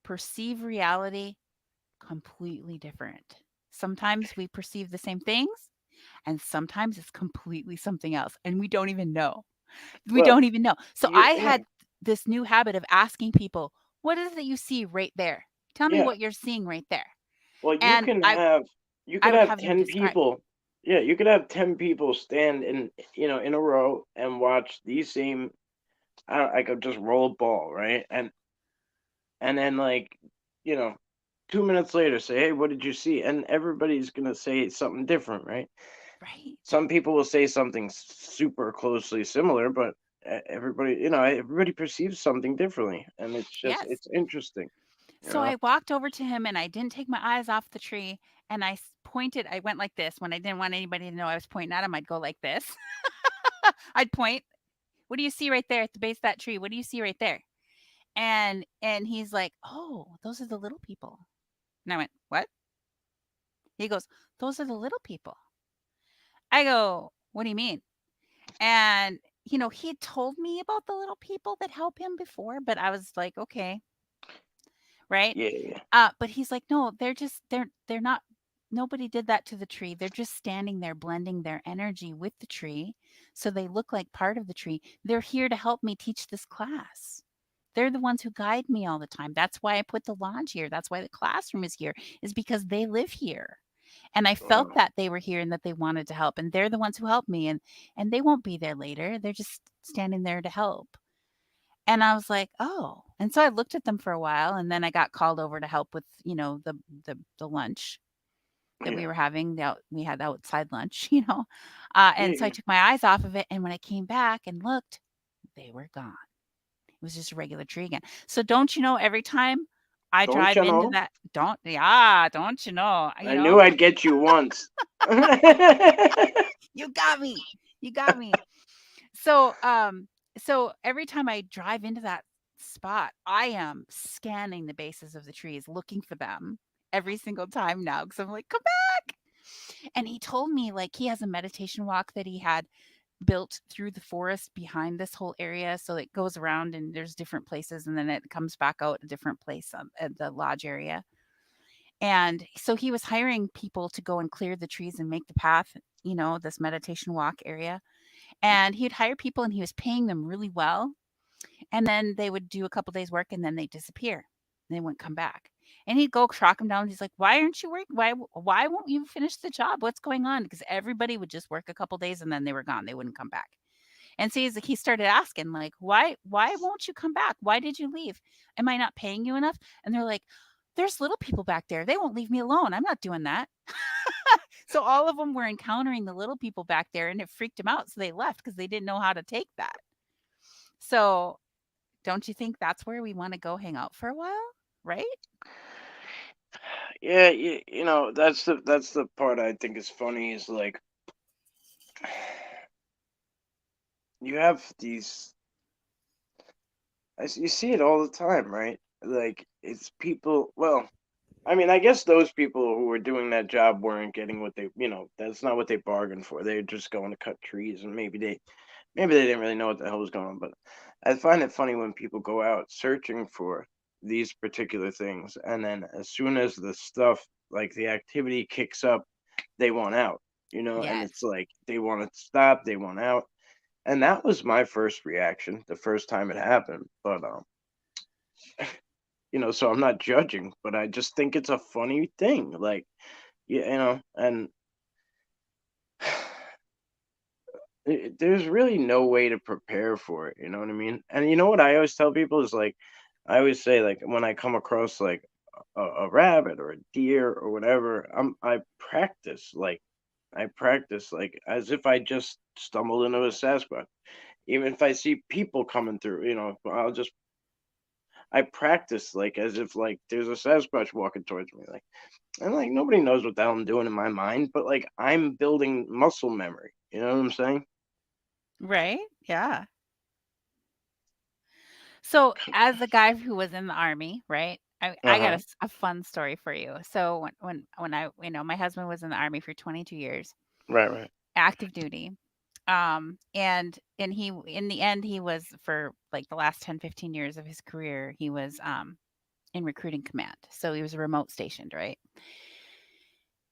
perceive reality completely different. Sometimes we perceive the same things, and sometimes it's completely something else, and we don't even know. We Well, don't even know. So you I yeah, had this new habit of asking people, "What is it that you see right there? Tell me yeah. what you're seeing right there." Well, And you I could would have have them 10 describe. people. Yeah, you could have 10 people stand in a row and watch these same. I could just roll a ball, right? And then like, you know, 2 minutes later say, "Hey, what did you see?" And everybody's gonna say something different, right? Right. Some people will say something super closely similar, but everybody perceives something differently, and Yes. it's interesting, you So know. I walked over to him, and I didn't take my eyes off the tree, and pointed. I went like this. When I didn't want anybody to know I was pointing at him, I'd go like this. I'd point. What do you see right there at the base of that tree? What do you see right there? And he's like, "Oh, those are the little people." And I went, "What?" He goes, "Those are the little people." I go, "What do you mean?" And he had told me about the little people that help him before, but I was like, "Okay." Right? Yeah, But he's like, "No, they're not, nobody did that to the tree. They're just standing there blending their energy with the tree, so they look like part of the tree. They're here to help me teach this class. They're the ones who guide me all the time. That's why I put the lodge here. That's why the classroom is here, is because they live here. And I felt wow. that they were here and that they wanted to help. And they're the ones who helped me. And they won't be there later. They're just standing there to help." And I was like, "Oh." And so I looked at them for a while, and then I got called over to help with, the lunch that we Yeah, were having. We had outside lunch, yeah, and so I yeah. took my eyes off of it, and when I came back and looked, they were gone. It was just a regular tree again. So don't you know, every time I Don't drive you into know? that, don't yeah, don't you know, I knew I'd get you once. you got me. You got me. So, so every time I drive into that spot, I am scanning the bases of the trees, looking for them every single time now because I'm like, "Come back." And he told me, like, he has a meditation walk that he had built through the forest behind this whole area. So it goes around and there's different places, and then it comes back out a different place at the lodge area. And so he was hiring people to go and clear the trees and make the path, this meditation walk area. And he'd hire people, and he was paying them really well, and then they would do a couple days work, and then they disappear. They wouldn't come back. And he'd go track them down. He's like, "Why aren't you working? Why won't you finish the job? What's going on?" Because everybody would just work a couple days and then they were gone. They wouldn't come back. And so he started asking, like, "Why won't you come back? Why did you leave? Am I not paying you enough?" And they're like, "There's little people back there. They won't leave me alone. I'm not doing that." So all of them were encountering the little people back there, and it freaked them out. So they left because they didn't know how to take that. So don't you think that's where we want to go hang out for a while? Right? Yeah, that's the part I think is funny is like you have these. You see it all the time, right? Like it's people. Well, I mean, I guess those people who were doing that job weren't getting what they, that's not what they bargained for. They're just going to cut trees, and maybe they didn't really know what the hell was going on. But I find it funny when people go out searching for these particular things, and then as soon as the stuff, like the activity kicks up, they want out, and Yes. it's like they want to stop, they want out. And that was my first reaction the first time it happened. But so I'm not judging, but I just think it's a funny thing. Like, and there's really no way to prepare for it. You know what I mean? And you know what I always tell people is like, I always say like when I come across like a rabbit or a deer or whatever, I practice like as if I just stumbled into a Sasquatch. Even if I see people coming through, I practice like as if like there's a Sasquatch walking towards me, like, and like nobody knows what the hell I'm doing in my mind, but like I'm building muscle memory. You know what I'm saying? Right? Yeah. So, as a guy who was in the army, right? Uh I got huh. a fun story for you. So when I my husband was in the army for 22 years, Right. Right. active duty. And he in the end he was for like the last 10-15 years of his career, he was in recruiting command. So he was remote stationed, right?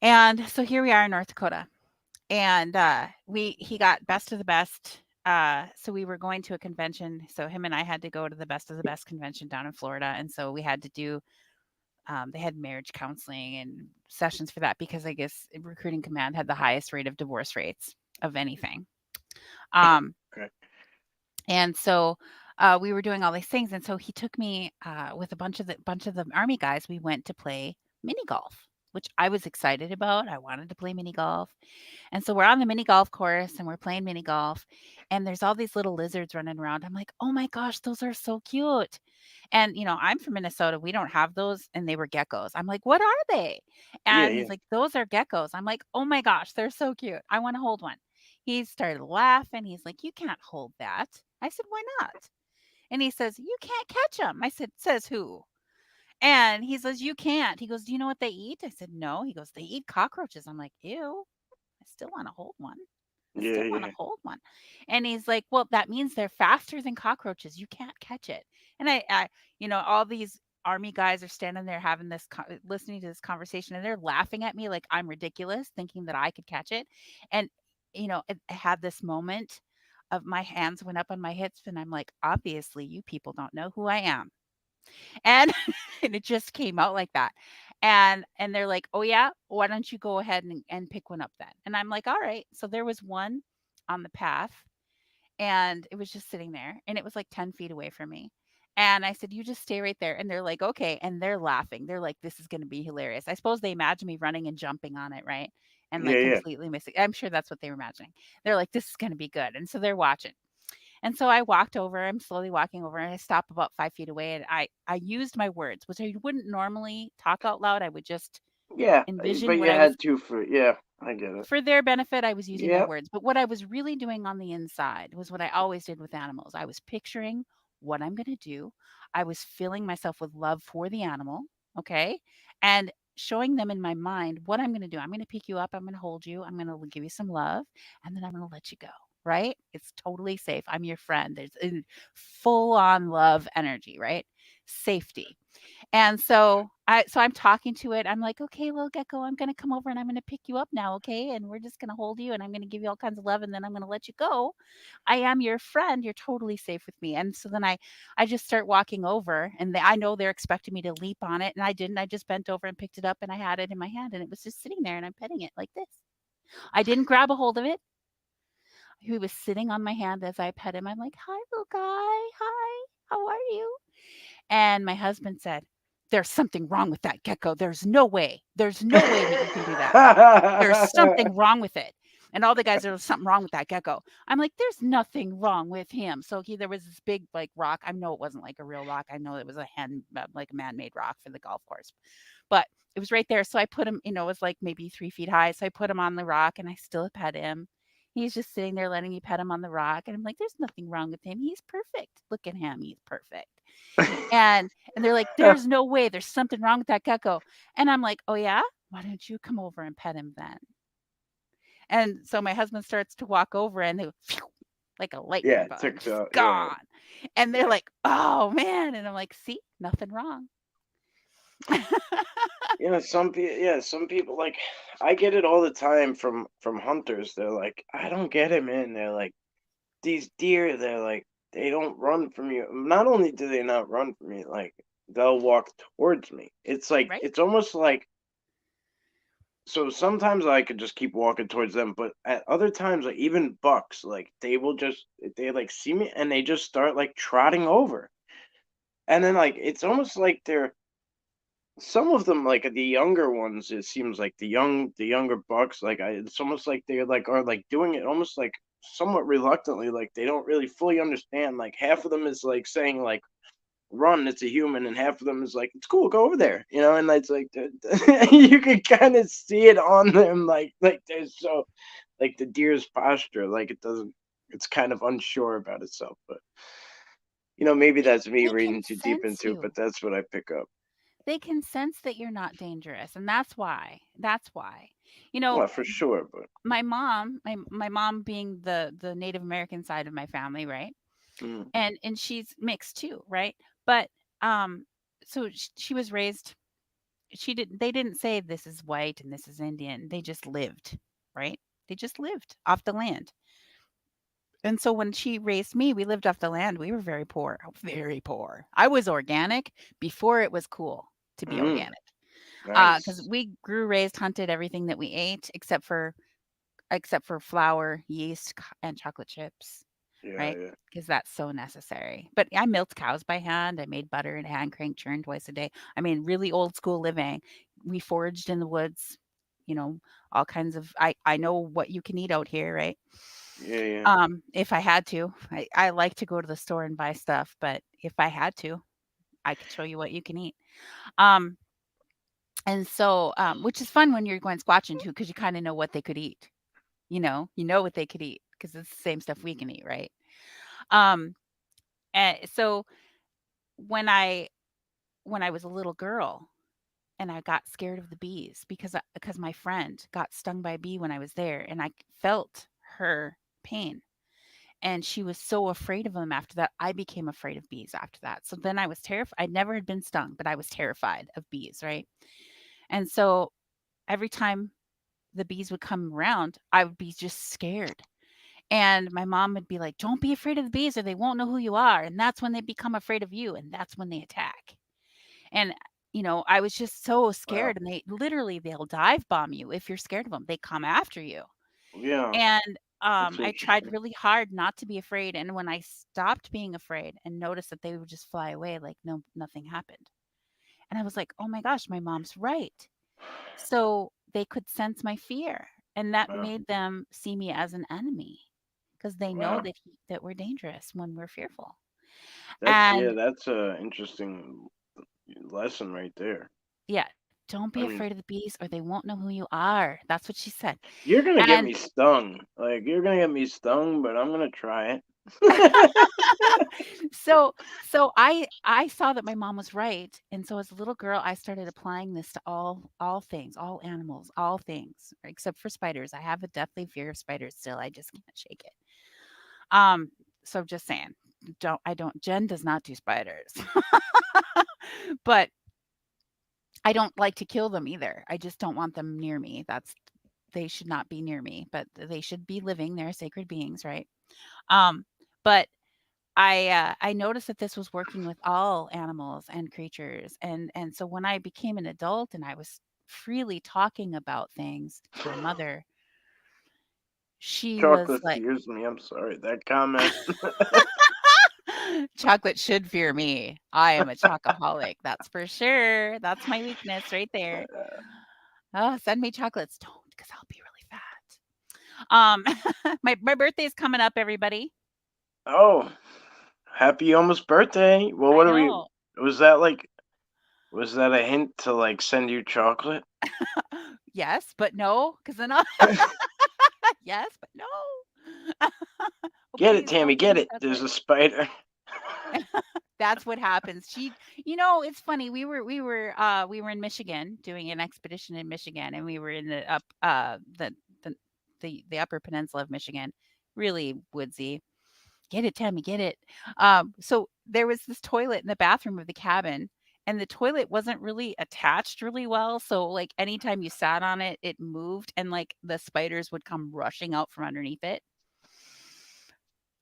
And so here we are in North Dakota. And we he got best of the best. So we were going to a convention. So him and I had to go to the best of the best convention down in Florida. And so we had to do they had marriage counseling and sessions for that because I guess recruiting command had the highest rate of divorce rates of anything. Um, Okay. and so we were doing all these things, and so he took me with a bunch of the army guys. We went to play mini golf, which I was excited about. I wanted to play mini golf, and so we're on the mini golf course and we're playing mini golf, and there's all these little lizards running around. I'm like, oh my gosh, those are so cute. And I'm from Minnesota. We don't have those, and they were geckos. I'm like, what are they? Yeah. And he's Yeah. like, those are geckos. I'm like, oh my gosh, they're so cute. I want to hold one. He started laughing. He's like, you can't hold that. I said, why not? And he says, you can't catch them. I said, says who? And he says, you can't. He goes, do you know what they eat? I said, no. He goes, they eat cockroaches. I'm like, ew. I still want to hold one. I Yeah. still want to Yeah. hold one. And he's like, well, that means they're faster than cockroaches. You can't catch it. And all these army guys are standing there having listening to this conversation, and they're laughing at me like I'm ridiculous, thinking that I could catch it. And, I had this moment of my hands went up on my hips, and I'm like, obviously, you people don't know who I am. And and it just came out like that. And they're like, "Oh yeah, why don't you go ahead and pick one up then?" And I'm like, "All right." So there was one on the path, and it was just sitting there, and it was like 10 feet away from me. And I said, "You just stay right there." And they're like, "Okay." And they're laughing. They're like, "This is going to be hilarious." I suppose they imagine me running and jumping on it, right? And Yeah. like Yeah. completely missing. I'm sure that's what they were imagining. They're like, "This is going to be good." And so they're watching. And so I walked over, I'm slowly walking over, and I stop about 5 feet away, and I used my words, which I wouldn't normally talk out loud. I would just Yeah. But envision what you I was had to for yeah. I get it. for their benefit, I was using my Yep. words, but what I was really doing on the inside was what I always did with animals. I was picturing what I'm gonna do. I was filling myself with love for the animal, okay? And showing them in my mind what I'm gonna do. I'm gonna pick you up, I'm gonna hold you, I'm gonna give you some love, and then I'm gonna let you go, right? It's totally safe. I'm your friend. There's a full on love energy, right? Safety. And so I'm talking to it. I'm like, "Okay, little gecko, I'm gonna come over and I'm gonna pick you up now, okay? And we're just gonna hold you and I'm gonna give you all kinds of love and then I'm gonna let you go. I am your friend. You're totally safe with me." And so then I just start walking over, and I know they're expecting me to leap on it, and I didn't. I just bent over and picked it up, and I had it in my hand, and it was just sitting there, and I'm petting it like this. I didn't grab a hold of it. He was sitting on my hand as I pet him. I'm like, "Hi, little guy. Hi. How are you?" And my husband said, "There's something wrong with that gecko. There's no way. There's no way that you can do that. There's something wrong with it." And all the guys, "There's something wrong with that gecko." I'm like, "There's nothing wrong with him." So there was this big like rock. I know it wasn't like a real rock. I know it was like a man-made rock for the golf course, but it was right there. So I put him, it was like maybe 3 feet high. So I put him on the rock and I still pet him. He's just sitting there letting me pet him on the rock, and I'm like, "There's nothing wrong with him. He's perfect. Look at him. He's perfect." And they're like, "There's no way. There's something wrong with that gecko." And I'm like, "Oh, yeah? Why don't you come over and pet him then?" And so my husband starts to walk over, and they phew, like a lightning Yeah, bug, took just the yeah, gone. And they're yeah. like, "Oh, man." And I'm like, "See? Nothing wrong." Some people like I get it all the time from hunters. They're like, I don't get it, man. They're like these deer. They're like they don't run from you. Not only do they not run from me, like they'll walk towards me. It's like Right? it's almost like so sometimes I could just keep walking towards them, but at other times, like even bucks, like they like see me and they just start like trotting over. And then like it's almost like they're some of them, like the younger ones, it seems like the younger bucks, it's almost like they like are like doing it almost like somewhat reluctantly, like they don't really fully understand. Like half of them is like saying like run, it's a human, and half of them is like it's cool, go over there, you know. And it's like you can kind of see it on them, like they're so like the deer's posture, like it doesn't, it's kind of unsure about itself. But maybe They that's me they can reading too deep sense into it, you. but that's what I pick up. They can sense that you're not dangerous, and that's why. That's why. You know, Well, for sure, but my mom being the Native American side of my family, right? mm, And she's mixed too, right? But um so she was raised, they didn't say this is white and this is Indian. They just lived, right? They just lived off the land. And so when she raised me, we lived off the land. We were very poor, very poor. I was organic before it was cool to be mm, organic. Because nice. we grew, raised, hunted everything that we ate except for flour, yeast, and chocolate chips, Yeah, right? yeah, Because that's so necessary. But I milked cows by hand. I made butter and hand crank churn twice a day. I mean, really old school living. We foraged in the woods, you know, all kinds of. I know what you can eat out here, right? yeah, yeah. If I had to, I like to go to the store and buy stuff, but if I had to, I could show you what you can eat. Um, and so, which is fun when you're going squatching too, because you kind of know what they could eat. You know what they could eat because it's the same stuff we can eat, right? Um, and so when I was a little girl and I got scared of the bees because my friend got stung by a bee when I was there, and I felt her pain, and she was so afraid of them after that. I became afraid of bees after that. So then I was terrified. I never had been stung, but I was terrified of bees, right? And so every time the bees would come around, I would be just scared. And my mom would be like, "Don't be afraid of the bees or they won't know who you are. And that's when they become afraid of you. And that's when they attack." And, I was just so Wow, scared. And they'll dive bomb you if you're scared of them. They come after you. yeah, And that's I tried interesting. really hard not to be afraid. And when I stopped being afraid and noticed that they would just fly away, like nothing happened. And I was like, oh my gosh, my mom's right. So they could sense my fear. And that Wow, made them see me as an enemy because they know wow. that we're dangerous when we're fearful. Yeah, And that's a interesting lesson right there. yeah, don't be I mean, afraid of the bees or they won't know who you are. That's what she said. you're gonna get And me stung. Like you're gonna get me stung, but I'm gonna try it. so I saw that my mom was right. And so as a little girl, I started applying this to all things, all animals, all things, except for spiders. I have a deathly fear of spiders still. I just can't shake it. Um, so just saying, Jen does not do spiders. But I don't like to kill them either. I just don't want them near me. They should not be near me, but they should be living. They're sacred beings, right? Um, but I noticed that this was working with all animals and creatures, and so when I became an adult and I was freely talking about things to my mother, she was Chocolate like, fears me. I'm sorry. That comment. "Chocolate should fear me. I am a chocoholic, that's for sure. That's my weakness right there. Oh, send me chocolates. Don't, because 'cause I'll be really fat." My birthday's coming up, everybody. Oh, happy almost birthday. Well, I what are we? know. Was that like? Was that a hint to like send you chocolate? Yes, but no, because then I'll yes, but no. Oh, Get it, please Tammy, don't get finish it. that There's thread. a spider. That's what happens. It's funny. We were in Michigan doing an expedition in Michigan, and we were in the the Upper Peninsula of Michigan, really woodsy. Get it, Tammy, get it. So there was this toilet in the bathroom of the cabin, and the toilet wasn't really attached really well. So like anytime you sat on it, it moved, and like the spiders would come rushing out from underneath it.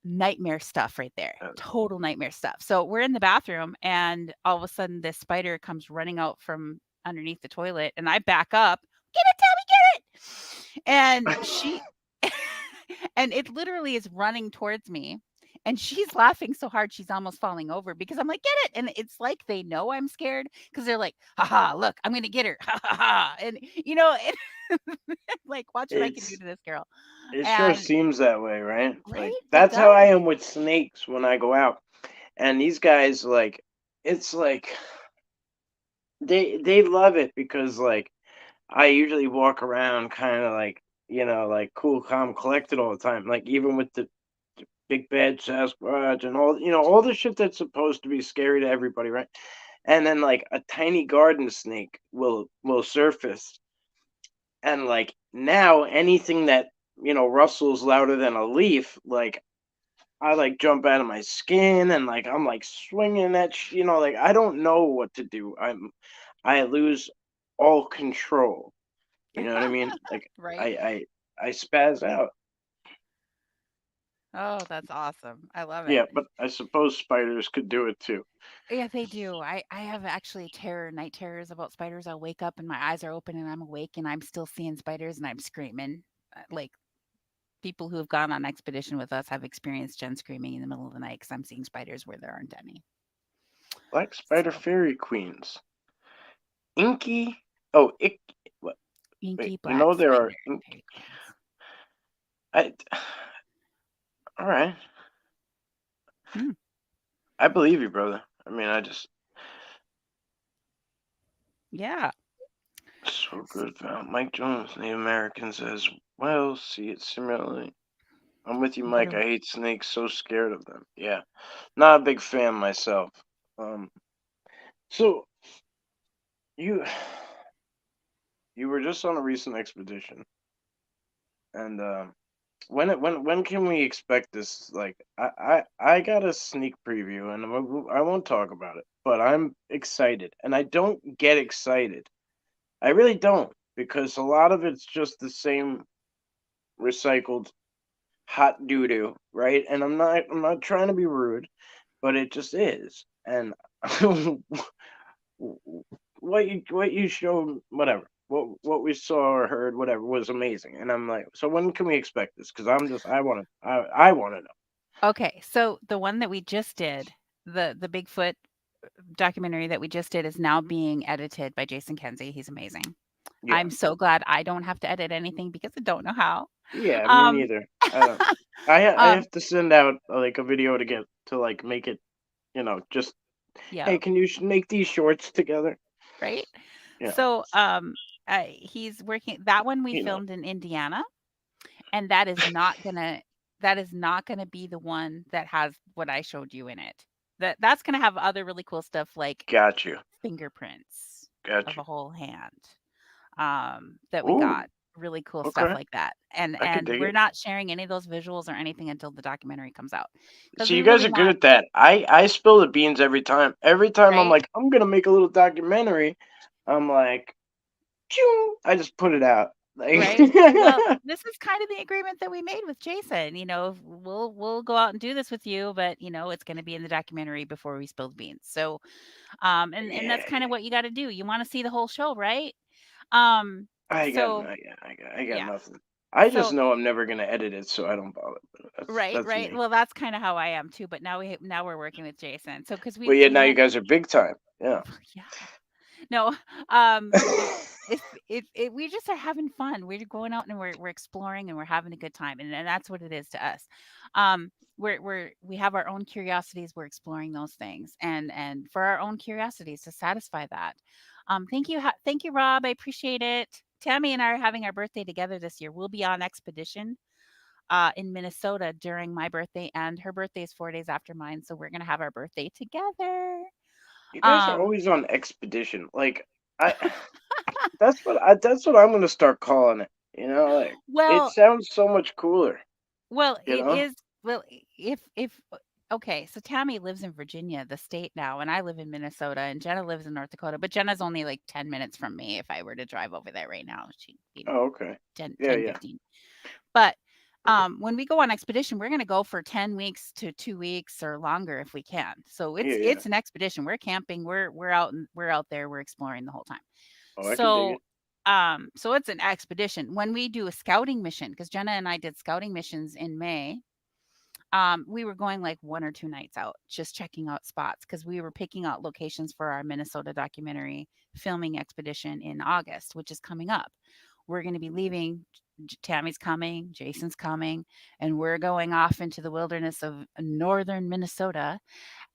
Nightmare stuff right there. Uh, Total nightmare stuff. So we're in the bathroom and all of a sudden this spider comes running out from underneath the toilet and I back up. Get it, Tabby, get it. And she and it literally is running towards me. And she's laughing so hard she's almost falling over because I'm like, get it. And it's like they know I'm scared because they're like, haha, look, I'm gonna get her. Ha ha ha. And like, watch what I can do it's to this girl. it sure And seems that way, right? Like right, it that's how I does. am with snakes when I go out. And these guys like it's like they love it because like I usually walk around kind of like, like cool, calm, collected all the time. Like even with the big bad Sasquatch and all the shit that's supposed to be scary to everybody, right? And then like a tiny garden snake will surface, and like now anything that rustles louder than a leaf, like I like jump out of my skin and like I'm like swinging that, like I don't know what to do. I lose all control. You know what I mean? Like Right? I spaz out. Oh, that's awesome. I love Yeah, it. but I suppose spiders could do it too. Yeah, they do. I have actually night terrors about spiders. I'll wake up and my eyes are open and I'm awake and I'm still seeing spiders and I'm screaming. Like people who have gone on expedition with us have experienced Jen screaming in the middle of the night because I'm seeing spiders where there aren't any. Black spider So fairy queens. Inky. Oh, what? Wait, inky you black know there spider are. fairy queens. I. All right. Hmm. I believe you, brother. I mean, I just Yeah. so good. Mike Jones, Native Americans as well. See it similarly. I'm with you, What Mike. a I hate snakes. So scared of them. Yeah, not a big fan myself. Um. So you you were just on a recent expedition, and when can we expect this? Like, I got a sneak preview, and I won't talk about it, but I'm excited, and I don't get excited. I really don't, because a lot of it's just the same recycled hot doo doo, right? And I'm not trying to be rude, but it just is. And what you showed, whatever, what we saw or heard, whatever, was amazing. And I'm like, so when can we expect this? Because I want to know. Okay, so the one that we just did, the Bigfoot documentary that we just did is now being edited by Jason Kenzie. He's amazing. Yeah, I'm so glad I don't have to edit anything because I don't know how. yeah, me Um, neither. I don't. I um, have to send out like a video to get to like make it. Just yeah, hey, can you make these shorts together? right. Yeah, So, he's working that one we you know, filmed in Indiana, and that is not gonna be the one that has what I showed you in it. That's gonna have other really cool stuff like got you, fingerprints got of you. a whole hand. That we Ooh, got. Really cool stuff okay, like that. And I could and dig we're it. not sharing any of those visuals or anything until the documentary comes out because So we you guys really are good want at that. I spill the beans every time. Every time I'm right? like, I'm gonna make a little documentary. I'm like, choo, I just put it out. Like, Right? Well, this is kind of the agreement that we made with Jason, we'll go out and do this with you, but, it's gonna be in the documentary before we spill the beans. So, and that's yeah, kind of yeah. what you gotta do. You wanna see the whole show, right? Um, so I got yeah. nothing. I just So know I'm never gonna edit it, so I don't bother. But right, that's right. me. Well, that's kinda how I am too, but now we're working with Jason. So because Well, we yeah, we now you went guys are big time. Yeah. yeah. No, it we just are having fun. We're going out and we're exploring and we're having a good time, and that's what it is to us. We have our own curiosities. We're exploring those things, and for our own curiosities to satisfy that. Thank you, Rob. I appreciate it. Tammy and I are having our birthday together this year. We'll be on expedition in Minnesota during my birthday, and her birthday is 4 days after mine. So we're gonna have our birthday together. You guys are Um, always on expedition. Like I that's what I'm gonna start calling it. Like it well, sounds so much cooler. Well, You it know? is well, if okay, so Tammy lives in Virginia, the state now, and I live in Minnesota, and Jenna lives in North Dakota, but Jenna's only like 10 minutes from me. If I were to drive over there right now, she'd be Oh, okay. 10, Yeah, 10, yeah, 15. But when we go on expedition, we're going to go for 10 weeks to 2 weeks or longer if we can. So yeah, yeah. it's an expedition. We're camping. We're out there. We're exploring the whole time. Oh, I can dig So it. so it's an expedition. When we do a scouting mission, because Jenna and I did scouting missions in May, we were going like 1 or 2 nights out, just checking out spots because we were picking out locations for our Minnesota documentary filming expedition in August, which is coming up. We're going to be leaving. Tammy's coming, Jason's coming, and we're going off into the wilderness of northern Minnesota.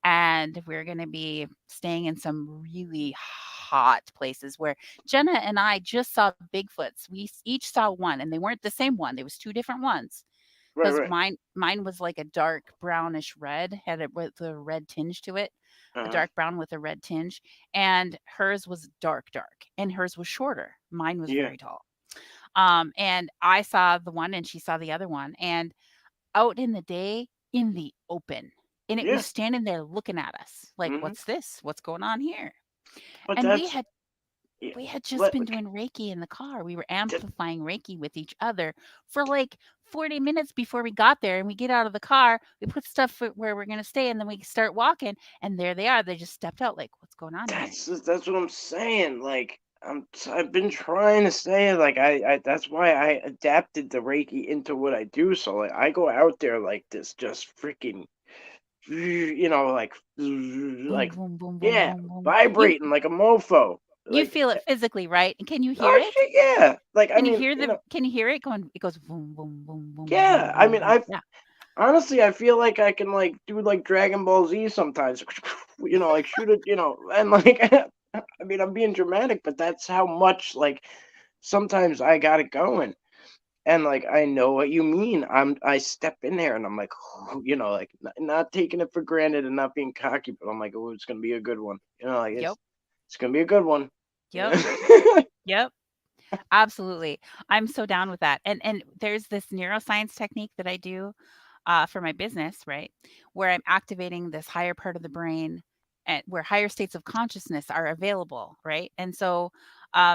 And we're going to be staying in some really hot places where Jenna and I just saw Bigfoots. We each saw one, and they weren't the same one. There was two different ones Right, because right. mine was like a dark brownish red, had it with a red tinge to it, a Uh-huh. dark brown with a red tinge, and hers was dark, and hers was shorter. Mine was Yeah, very tall. And I saw the one, and she saw the other one, and out in the day, in the open, and it was yeah. standing there looking at us like, Hmm. "What's this? What's going on here?" But And that's yeah. we had just Let been doing Reiki in the car. We were that, amplifying Reiki with each other for like 40 minutes before we got there. And we get out of the car, we put stuff where we're going to stay, and then we start walking. And there they are. They just stepped out, like, what's going on here? that's what I'm saying. Like I've been trying to say like I that's why I adapted the Reiki into what I do. So like I go out there like this, just freaking, like Boom, like boom, boom, boom, yeah, boom, boom. vibrating like a mofo. You Like feel it physically, right? And can you hear oh it? shit, yeah. Like I mean, Can you hear it going? It goes boom, boom, boom, boom, boom, yeah. I boom, mean, boom. I Yeah. honestly, I feel like I can like do like Dragon Ball Z sometimes, like shoot it, and like I mean, I'm being dramatic, but that's how much like sometimes I got it going. And like I know what you mean. I step in there and I'm like, like not taking it for granted and not being cocky, but I'm like, oh, it's gonna be a good one. Like Yep. it's gonna be a good one. Yep. Yep. Absolutely. I'm so down with that. And there's this neuroscience technique that I do for my business, right? Where I'm activating this higher part of the brain and where higher states of consciousness are available, right? And so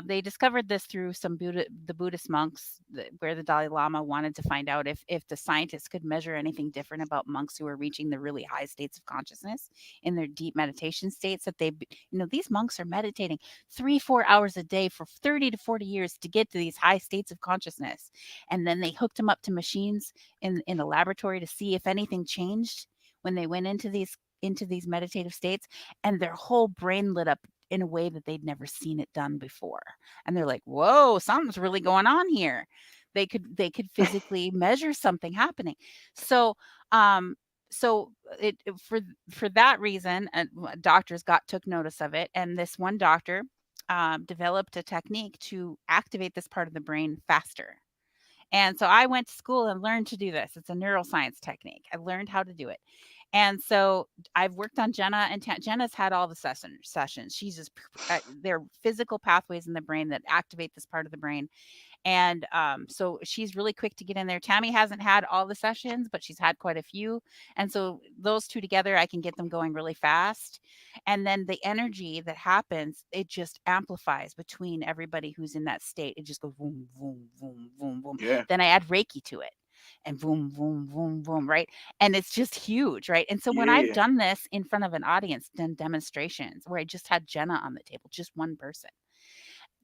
they discovered this through the Buddhist monks, where the Dalai Lama wanted to find out if the scientists could measure anything different about monks who are reaching the really high states of consciousness in their deep meditation states. That these monks are meditating 3-4 hours a day for 30 to 40 years to get to these high states of consciousness, and then they hooked them up to machines in a laboratory to see if anything changed when they went into these meditative states, and their whole brain lit up in a way that they'd never seen it done before. And they're like, "Whoa, something's really going on here." They could physically measure something happening. So, um so for that reason, doctors took notice of it, and this one doctor developed a technique to activate this part of the brain faster. And so I went to school and learned to do this. It's a neuroscience technique. I learned how to do it. And so I've worked on Jenna, and Jenna's had all the sessions. She's just, they're physical pathways in the brain that activate this part of the brain. And so she's really quick to get in there. Tammy hasn't had all the sessions, but she's had quite a few. And so those two together, I can get them going really fast. And then the energy that happens, it just amplifies between everybody who's in that state. It just goes boom, boom, boom, boom, boom. Yeah, Then I add Reiki to it, and boom, boom, boom, boom, right? And it's just huge, right? And so when I've yeah, done this in front of an audience, done demonstrations where I just had Jenna on the table, just one person,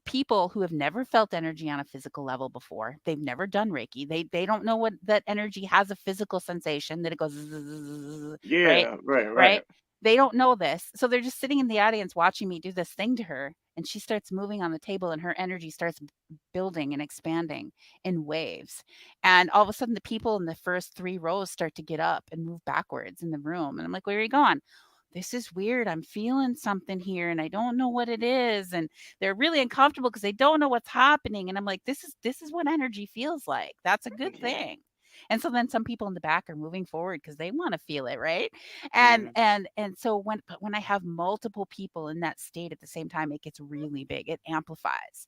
people who have never felt energy on a physical level before. They've never done Reiki. They don't know what that energy has, a physical sensation that it goes zzz, right? yeah. Right, right. Right? They don't know this. So they're just sitting in the audience watching me do this thing to her, and she starts moving on the table, and her energy starts building and expanding in waves. And all of a sudden the people in the first 3 rows start to get up and move backwards in the room. And I'm like, "Where are you going?" "This is weird. I'm feeling something here and I don't know what it is." And they're really uncomfortable because they don't know what's happening. And I'm like, this is what energy feels like. That's a good Yeah. thing. And so then some people in the back are moving forward because they want to feel it, right? And Mm. and so when I have multiple people in that state at the same time, it gets really big. It amplifies.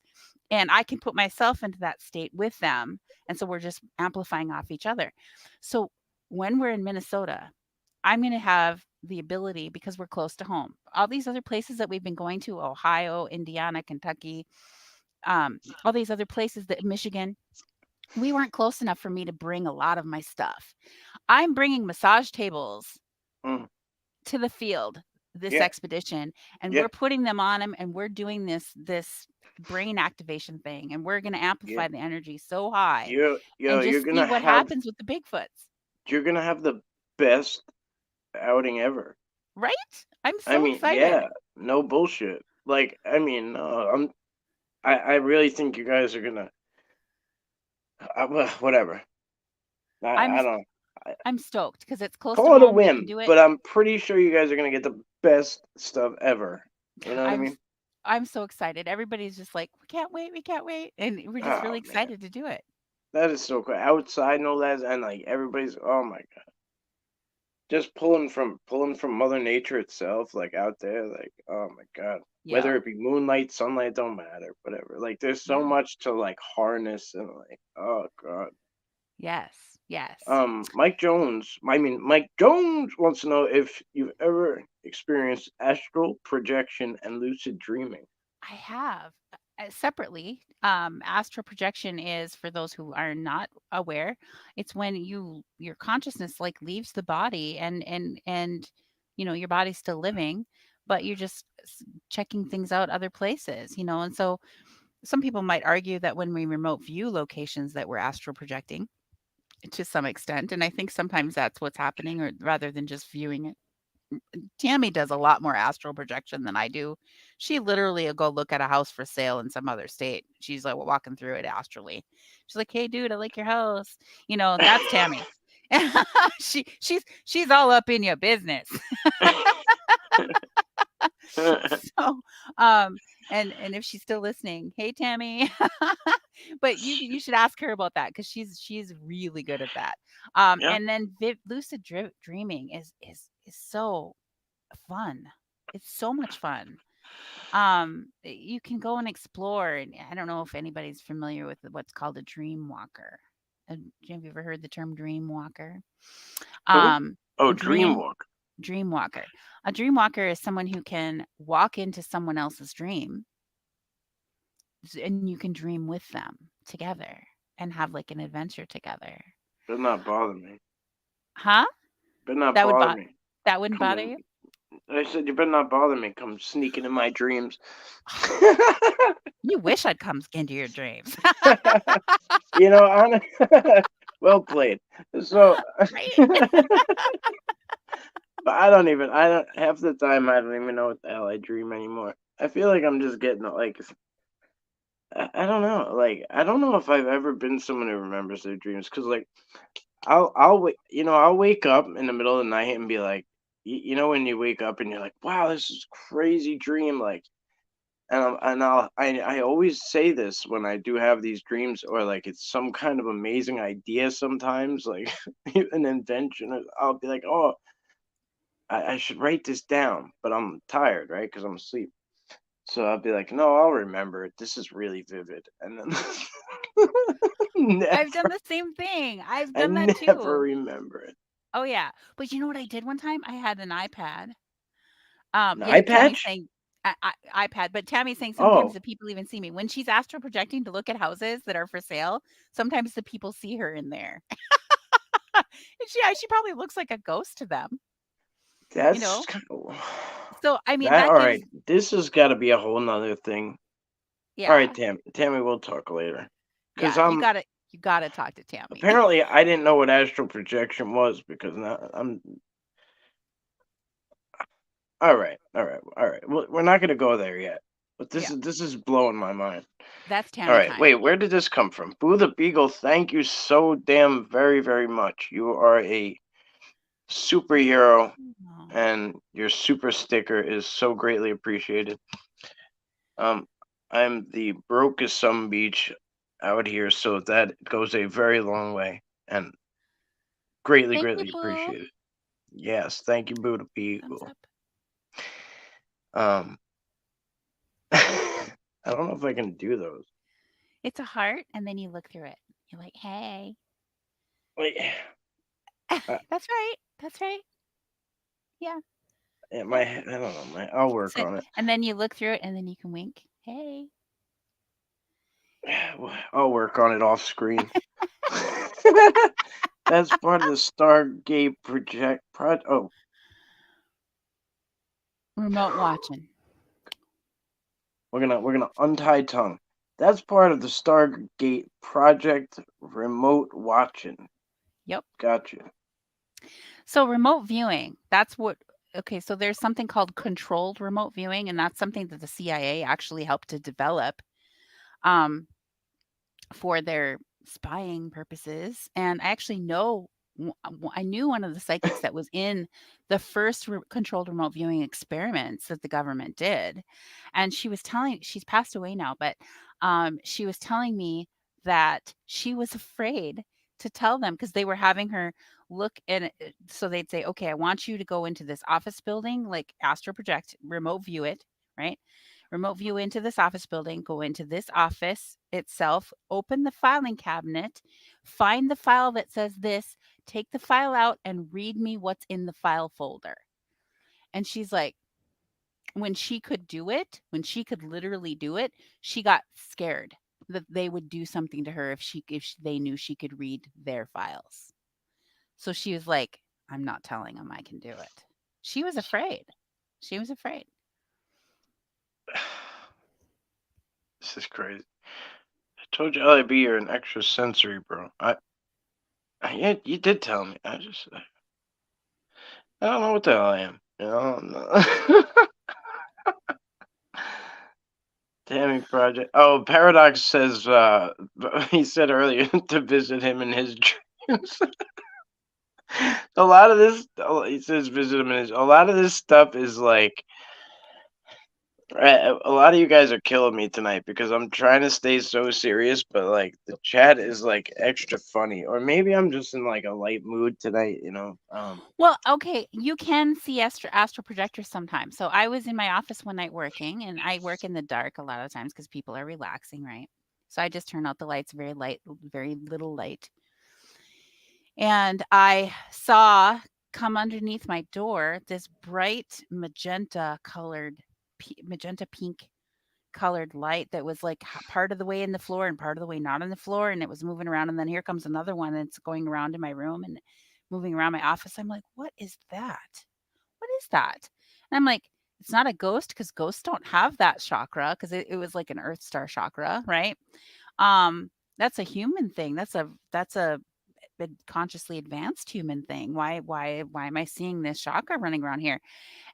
And I can put myself into that state with them. And so we're just amplifying off each other. So when we're in Minnesota, I'm going to have the ability, because we're close to home. All these other places that we've been going to, Ohio, Indiana, Kentucky, all these other places, that Michigan, we weren't close enough for me to bring a lot of my stuff. I'm bringing massage tables Mm. to the field this Yeah. expedition, and Yeah. we're putting them on them, and we're doing this brain activation thing, and we're going to Yeah. amplify the energy so high and You're just see gonna what have happens with the Bigfoots. the best outing ever. Right? I'm I so mean, yeah, excited. no bullshit. Like, I mean, I really think you guys are gonna, well, whatever. I'm I don't I'm stoked because it's close to call it a home. We can whim, do it. but I'm pretty sure you guys are gonna get the best stuff ever. You know what I I'm mean? s- I'm so excited. Everybody's just like, we can't wait, and we're just Oh really man, excited to do it. that is so cool. Outside, no less, and like everybody's, oh my god, just pulling from Mother Nature itself, like out there, like oh my god. Yeah, Whether it be moonlight, sunlight, don't matter, whatever. Like there's so yeah, much to like harness and like, oh god. yes, yes. Mike Jones wants to know if you've ever experienced astral projection and lucid dreaming. I have. Separately, astral projection is, for those who are not aware, it's when your consciousness like leaves the body, and your body's still living, but you're just checking things out other places, and so some people might argue that when we remote view locations that we're astral projecting to some extent, and I think sometimes that's what's happening, or rather than just viewing it. Tammy does a lot more astral projection than I do. She literally will go look at a house for sale in some other state. She's like walking through it astrally. She's like, "Hey, dude, I like your house." That's Tammy. She's all up in your business. So, um, and if she's still listening, hey Tammy, but you should ask her about that because she's really good at that. Yeah. And then lucid dreaming is so fun. It's so much fun. You can go and explore, and I don't know if anybody's familiar with what's called a dream walker. Have you ever heard the term dream walker? Who? Um, Oh, dream Dreamwalk. dream walker. A dream walker is someone who can walk into someone else's dream, and you can dream with them together and have like an adventure together. Better not bother me. Huh? Better not That would bother bot me. that wouldn't Come bother in. you? I said you better not bother me. Come sneaking in my dreams. You wish I'd come into your dreams. You know, on well played. So, Right? but I don't half the time I don't even know what the hell I dream anymore. I feel like I'm just getting like I don't know. Like I don't know if I've ever been someone who remembers their dreams because like I'll wake up in the middle of the night and be like, you know, when you wake up and you're like, wow, this is a crazy dream, like, I always say this when I do have these dreams, or like it's some kind of amazing idea sometimes, like an invention. I'll be like, oh, I should write this down, but I'm tired, right? Because I'm asleep. So I'll be like, no, I'll remember it. This is really vivid, and then I've done never, the same thing. I've I done that never too. remember it. Oh yeah. But you know what I did one time? I had an iPad. An Yeah, eye Tammy's patch? saying iPad, but Tammy's saying sometimes Oh, the people even see me. When she's astral projecting to look at houses that are for sale, sometimes the people see her in there. And she probably looks like a ghost to them, you that's know? kind of, So I mean that. that All gives right, this has got to be a whole nother thing. All right, yeah. Tammy, we'll talk later. Because Yeah, you gotta talk to Tammy. apparently I didn't know what astral projection was because now I'm all right. Well, we're not gonna go there yet. But Yeah, this is blowing my mind. that's All Tammy right, wait, time. where did this come from? Boo the Beagle, thank you so damn very much. You are a superhero, Oh, and your super sticker is so greatly appreciated. Um, I'm the brokest some beach out here, so that goes a very long way. And Greatly, Thank you, greatly Boo. appreciate it. Yes, thank you, Buddha Thumbs Beagle. up. I don't know if I can do those. It's a heart, and then you look through it. You're like, hey. Wait, That's right. That's right. Yeah. yeah, Yeah. I don't know, I'll work So, on it. and then you look through it, and then you can wink. Hey. I'll work on it off screen. That's part of the Stargate Oh, Remote watching. we're gonna untie tongue. That's part of the Stargate project. Remote watching. Yep. Gotcha. So remote viewing, that's what okay, so there's something called controlled remote viewing, and that's something that the CIA actually helped to develop um, for their spying purposes. And I actually know I knew one of the psychics that was in the first controlled remote viewing experiments that the government did. And she's passed away now, but she was telling me that she was afraid to tell them because they were having her look in it. So they'd say, okay, I want you to go into this office building, like astro project, remote view it, right? Remote view into this office building, go into this office itself, open the filing cabinet, find the file that says this, take the file out and read me what's in the file folder. And she's like, when she could do it, when she could literally do it, she got scared that they would do something to her if they knew she could read their files. So she was like, I'm not telling them I can do it. She was afraid. She was afraid. This is crazy. I told you LIB you're an extrasensory, bro. Yeah, you did tell me. I don't know what the hell I am. You know. Tammy Project. Oh, Paradox says he said earlier to visit him in his dreams. A lot of this, he says visit him in his. A lot of this stuff is like. A lot of you guys are killing me tonight because I'm trying to stay so serious, but like the chat is like extra funny, or maybe I'm just in like a light mood tonight. You know. Well, okay, you can see astral projectors sometimes. So I was in my office one night working, and I work in the dark a lot of times because people are relaxing, right? So I just turn out the lights very light, very little light. And I saw come underneath my door this bright magenta colored, magenta pink colored light that was like part of the way in the floor and part of the way not on the floor, and it was moving around. And then here comes another one, and it's going around in my room and moving around my office. I'm like, what is that? What is that? And I'm like, it's not a ghost because ghosts don't have that chakra because it was like an earth star chakra, right? That's a human thing. That's a consciously advanced human thing. Why am I seeing this chakra running around here?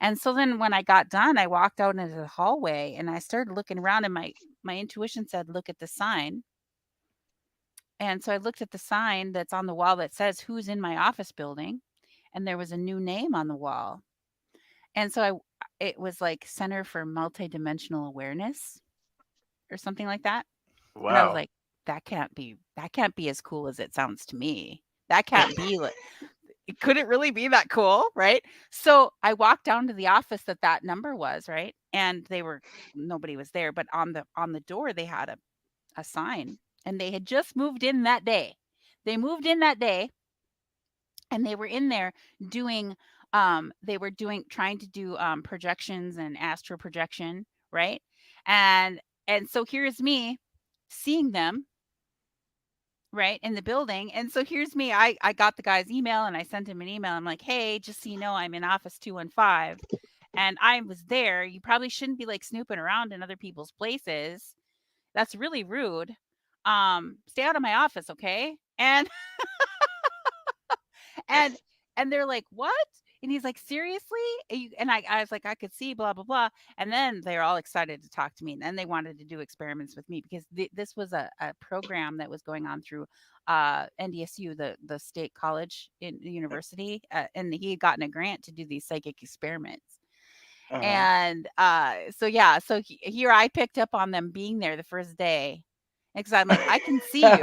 And so then when I got done, I walked out into the hallway and I started looking around, and my intuition said, look at the sign. And so I looked at the sign that's on the wall that says who's in my office building, and there was a new name on the wall. And so it was like Center for Multidimensional Awareness or something like that. And I was Wow. like, that can't be as cool as it sounds to me. That can't be like, could it really be that cool, right? So I walked down to the office that number was, right? And nobody was there, but on the door they had a sign, and they had just moved in that day. They moved in that day, and they were in there doing trying to do projections and astral projection, right? And so here's me seeing them right in the building. And so here's me, I got the guy's email and I sent him an email. I'm like, hey, just so you know, I'm in office 215 and I was there. You probably shouldn't be like snooping around in other people's places. That's really rude. Stay out of my office, okay? And and they're like, what? And he's like, seriously? And I was like, I could see, blah blah blah. And then they're all excited to talk to me, and then they wanted to do experiments with me because this was a program that was going on through NDSU, the state college in the university, and he had gotten a grant to do these psychic experiments. And so yeah, so here I picked up on them being there the first day because I'm like, I can see you.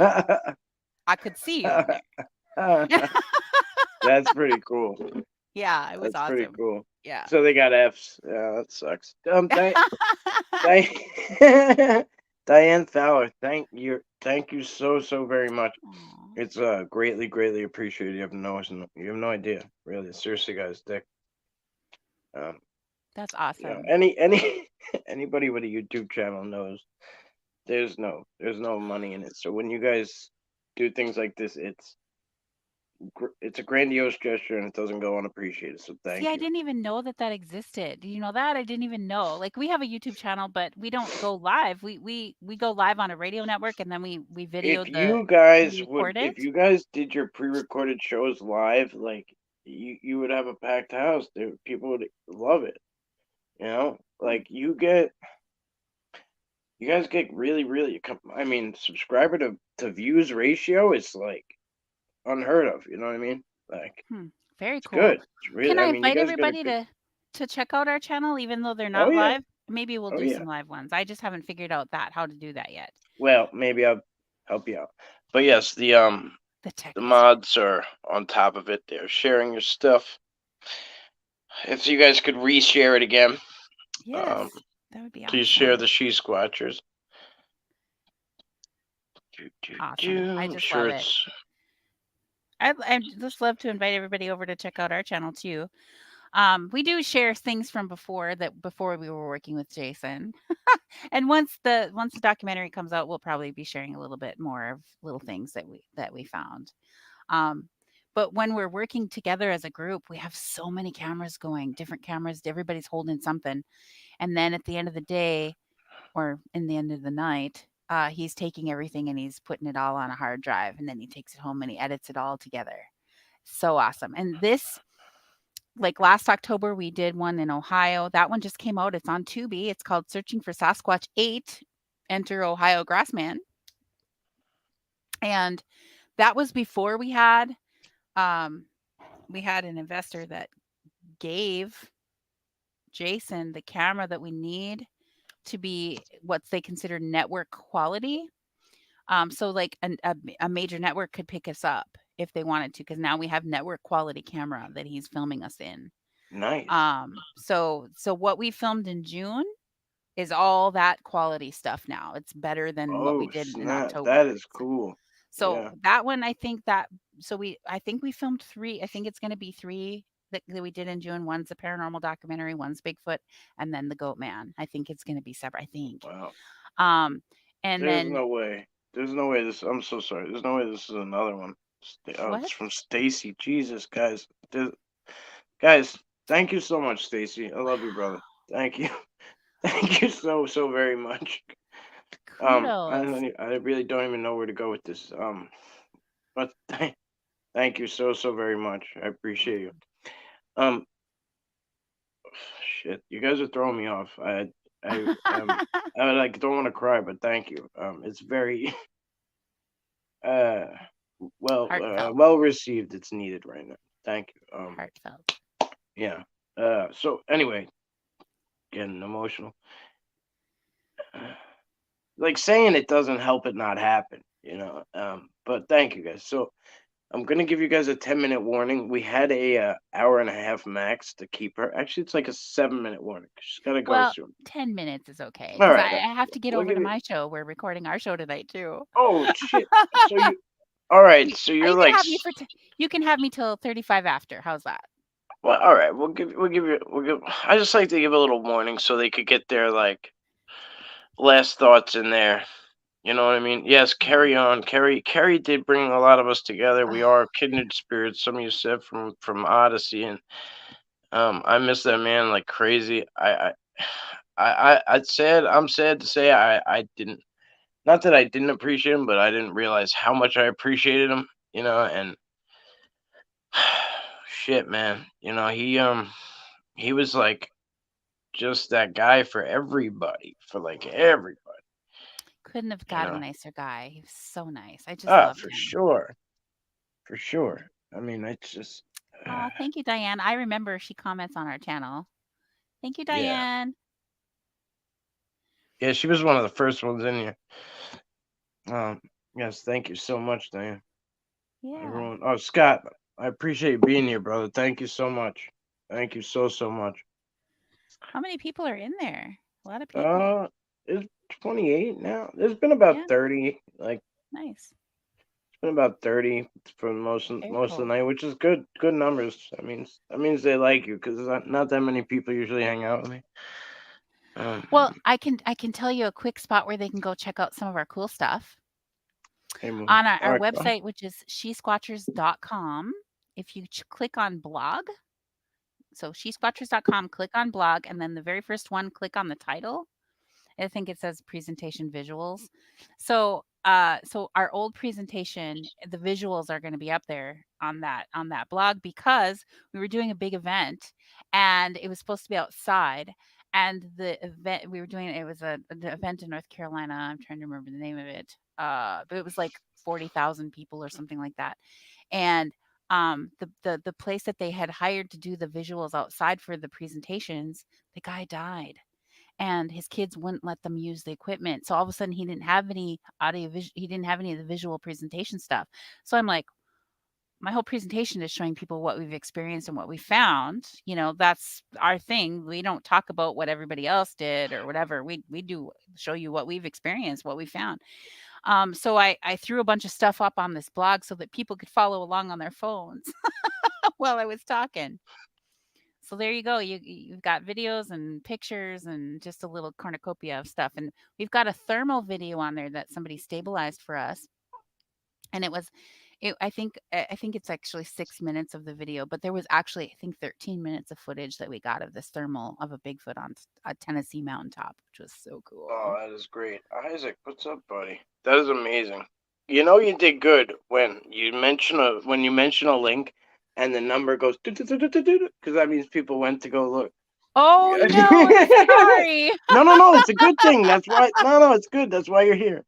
I could see you in there. That's pretty cool. Yeah, it was That's pretty awesome. cool. Yeah. So they got Fs. Yeah, that sucks. Di- Diane Fowler, thank you so very much. Aw, It's greatly appreciated. You have no idea, really. Seriously, guys. Um, that's awesome. any anybody with a YouTube channel knows there's no money in it. So when you guys do things like this, it's a grandiose gesture and it doesn't go unappreciated. So See, thank I you. didn't even know that that existed. Do you know that? I didn't even know. Like we have a YouTube channel, but we don't go live. We go live on a radio network and then we video we record If it. you guys did your pre-recorded shows live, like you would have a packed house. People would love it. You know, like you guys get I mean, subscriber to views ratio is like unheard of. You know what I mean? Like Hmm, very it's cool. good. It's really. Can I I mean, you invite guys got a everybody good. to check out our channel even though they're Oh not yeah. live? Maybe we'll Oh do yeah. some live ones. I just haven't figured out how to do that yet. Well, maybe I'll help you out. But yes, The the tech is hard. mods are on top of it. They're sharing your stuff. If you guys could reshare it again, Yes, um, that would be please share awesome. the She Squatchers. Awesome. I I'm just sure love it. it's I just love to invite everybody over to check out our channel too. We do share things from before we were working with Jason. And once the documentary comes out, we'll probably be sharing a little bit more of little things that we found. Um, but when we're working together as a group, we have so many cameras going, different cameras, everybody's holding something. And then at the end of the day, or in the end of the night, he's taking everything and he's putting it all on a hard drive, and then he takes it home and he edits it all together. So awesome. And this, like last October, we did one in Ohio. That one just came out. It's on Tubi. It's called Searching for Sasquatch 8, Enter Ohio Grassman. And that was before um, we had an investor that gave Jason the camera that we need to be what they consider network quality. So like a major network could pick us up if they wanted to, because now we have network quality camera that he's filming us in. nice. So what we filmed in June is all that quality stuff now. It's better than what we Oh did in snap! That October. is cool. So Yeah, that one, I think that I think we filmed 3. I think it's gonna be 3 that we did in June. One's a paranormal documentary, one's Bigfoot, and then the Goat Man. I think it's gonna be separate, I think. wow. Um, and There's then no way. There's no way this. I'm so sorry. There's no way this is another one. Oh, it's what? from Stacy. Jesus, guys. Guys, thank you so much, Stacy. I love you, brother. Thank you. Thank you so very much. Kudos. I really don't even know where to go with this. But thank you so very much. I appreciate you. Um, shit, you guys are throwing me off. I I like don't want to cry, but thank you. It's very uh Heartfelt. well received. It's needed right now. Thank you. Heartfelt. Yeah. So anyway, getting emotional. Like saying it doesn't help it not happen, you know. But thank you guys. So I'm gonna give you guys a 10-minute warning. We had a hour and a half max to keep her. Actually, it's like a 7-minute warning. She's gotta go Well, soon. 10 minutes is okay All because right. I have to get We'll over give to you. my show. We're recording our show tonight too. Oh shit. So you. All right. You, So you're you can like. have me you can have me till 35 after. How's that? Well, all right. We'll give. I just like to give a little warning so they could get their like last thoughts in there. You know what I mean? Yes, Yeah. carry on. Carrie did bring a lot of us together. We are kindred spirits. Some of you said from Odyssey, and I miss that man like crazy. I'm sad to say I didn't. Not that I didn't appreciate him, but I didn't realize how much I appreciated him. You know, and shit, man. You know, he was like just that guy for everybody, for like everybody. Couldn't have You got a know, nicer guy. He was so nice. I just loved for him. sure. For sure. I mean, it's just, Oh, thank you, Diane. I remember she comments on our channel. Thank you, yeah, Diane. yeah. She was one of the first ones in here. Um, yes, thank you so much, Diane. Yeah. Everyone. Oh, Scott. I appreciate being here, brother. Thank you so much. Thank you so much. How many people are in there? A lot of people. Uh, it's 28 now. There's been about Yeah, 30. Like nice. it's been about 30 for Very most of the cool. night, which is good. Good numbers. That means they like you because not that many people usually hang out with me. Um, Well, I can tell you a quick spot where they can go check out some of our cool stuff. hey, Moon. On All our right, go ahead. website, which is shesquatchers.com, if you click on blog, so shesquatchers.com, click on blog, and then the very first one, click on the title. I think it says presentation visuals. So our old presentation, the visuals are going to be up there on that blog because we were doing a big event and it was supposed to be outside. And the event we were doing, it was an event in North Carolina. I'm trying to remember the name of it. But it was like 40,000 people or something like that. And the place that they had hired to do the visuals outside for the presentations, the guy died and his kids wouldn't let them use the equipment. So all of a sudden he didn't have any he didn't have any of the visual presentation stuff. So I'm like, my whole presentation is showing people what we've experienced and what we found. You know, that's our thing. We don't talk about what everybody else did or whatever. We do show you what we've experienced, what we found. So I threw a bunch of stuff up on this blog so that people could follow along on their phones while I was talking. So there you go. You've got videos and pictures and just a little cornucopia of stuff. And we've got a thermal video on there that somebody stabilized for us. And I think it's actually 6 minutes of the video, but there was actually I think 13 minutes of footage that we got of this thermal of a Bigfoot on a Tennessee mountaintop, which was so Oh, cool. that is great. Isaac, what's up, buddy? That is amazing. You know you did good when you mention a link and the number goes because that means people went to go look. Oh no, I'm sorry. No, it's a good thing. That's why. No, it's good. That's why you're here.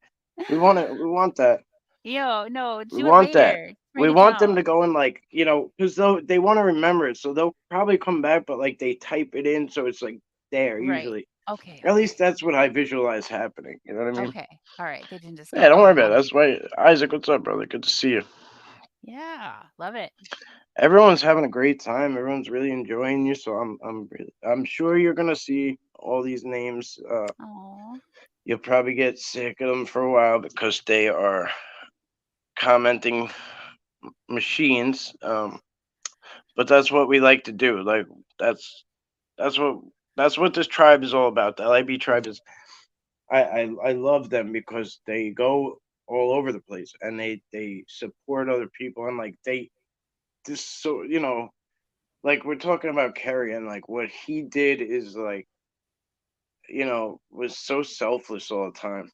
We want it. We want that. Yo, no, We do it want that. later. Write We it want them to down. go in like because they want to remember it, so they'll probably come back, but like they type it in, so it's like there Right. usually. Okay, At least okay. that's what I visualize happening. You know what I mean? Okay. All right. They didn't just go, Yeah, don't oh, worry I about it. want That's why Isaac, what's up, brother? Good to see you. Yeah, love it. Everyone's having a great time. Everyone's really enjoying you. So I'm sure you're gonna see all these names. Oh, You'll probably get sick of them for a while because they are commenting machines. But that's what we like to do. Like that's that's what that's what this tribe is all about. The LIB tribe is. I love them because they go all over the place and they support other people and like they just so like we're talking about Kerry and like what he did is like was so selfless all the time.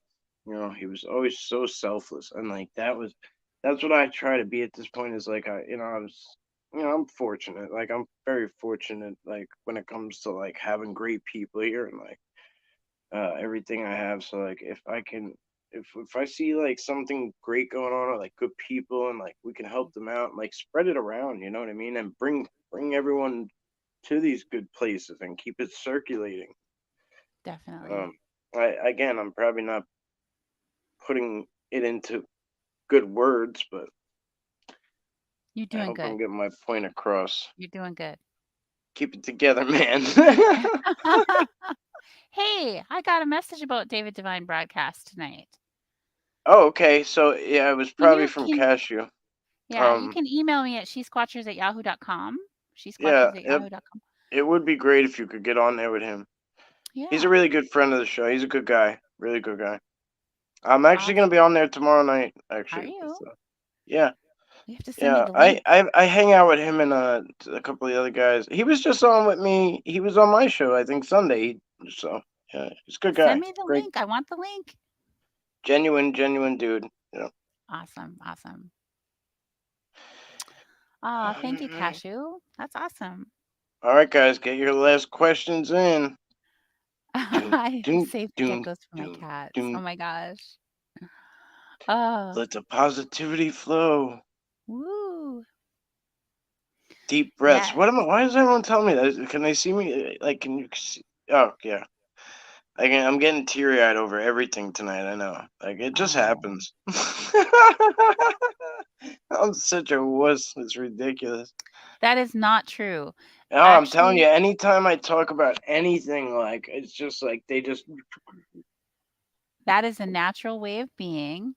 He was always so selfless and like that's what I try to be at this point is like I was I'm fortunate. Like I'm very fortunate like when it comes to like having great people here and like everything I have. So like if I see like something great going on or like good people and like we can help them out and like spread it around, you know what I mean? And bring everyone to these good places and keep it circulating. definitely. Um I'm probably not putting it into good words, but You're I doing hope I'm good. getting my point across. You're doing good. Keep it together, man. Hey, I got a message about David Divine broadcast tonight. Oh, okay. So yeah, it was Can probably you from can Cashew. yeah, you Um can email me at shesquatchers@yahoo.com. yeah, Shesquatchers@yahoo.com. it would be great if you could get on there with him. He's a Yeah. really good friend of the show. He's a good guy, really good guy. I'm actually gonna be Awesome. on there tomorrow night. Are Actually, you? yeah, You have to send me yeah. the I, link. I I hang out with him and a couple of the other guys. He was just on with me. He was on my show, I think Sunday. So yeah, he's a good Send guy. me the Great, link. I want the link. genuine dude. Yeah. Awesome. Awesome. Ah, thank you, Cashew. That's awesome. All right, guys, get your last questions in. Doom, I doom, saved doom, geckos for my doom, cats. Oh doom. my gosh. Oh, Let the positivity flow. woo. Deep breaths. Yes. What am I? Why does everyone tell me that? Can they see me? Like, can you see? Oh, yeah. I'm getting teary eyed over everything tonight. I know. Like, it just Oh, happens. I'm such a wuss. It's ridiculous. That is not true. No, I'm telling you, Actually, anytime I talk about anything, like, it's just like they just. that is a natural way of being,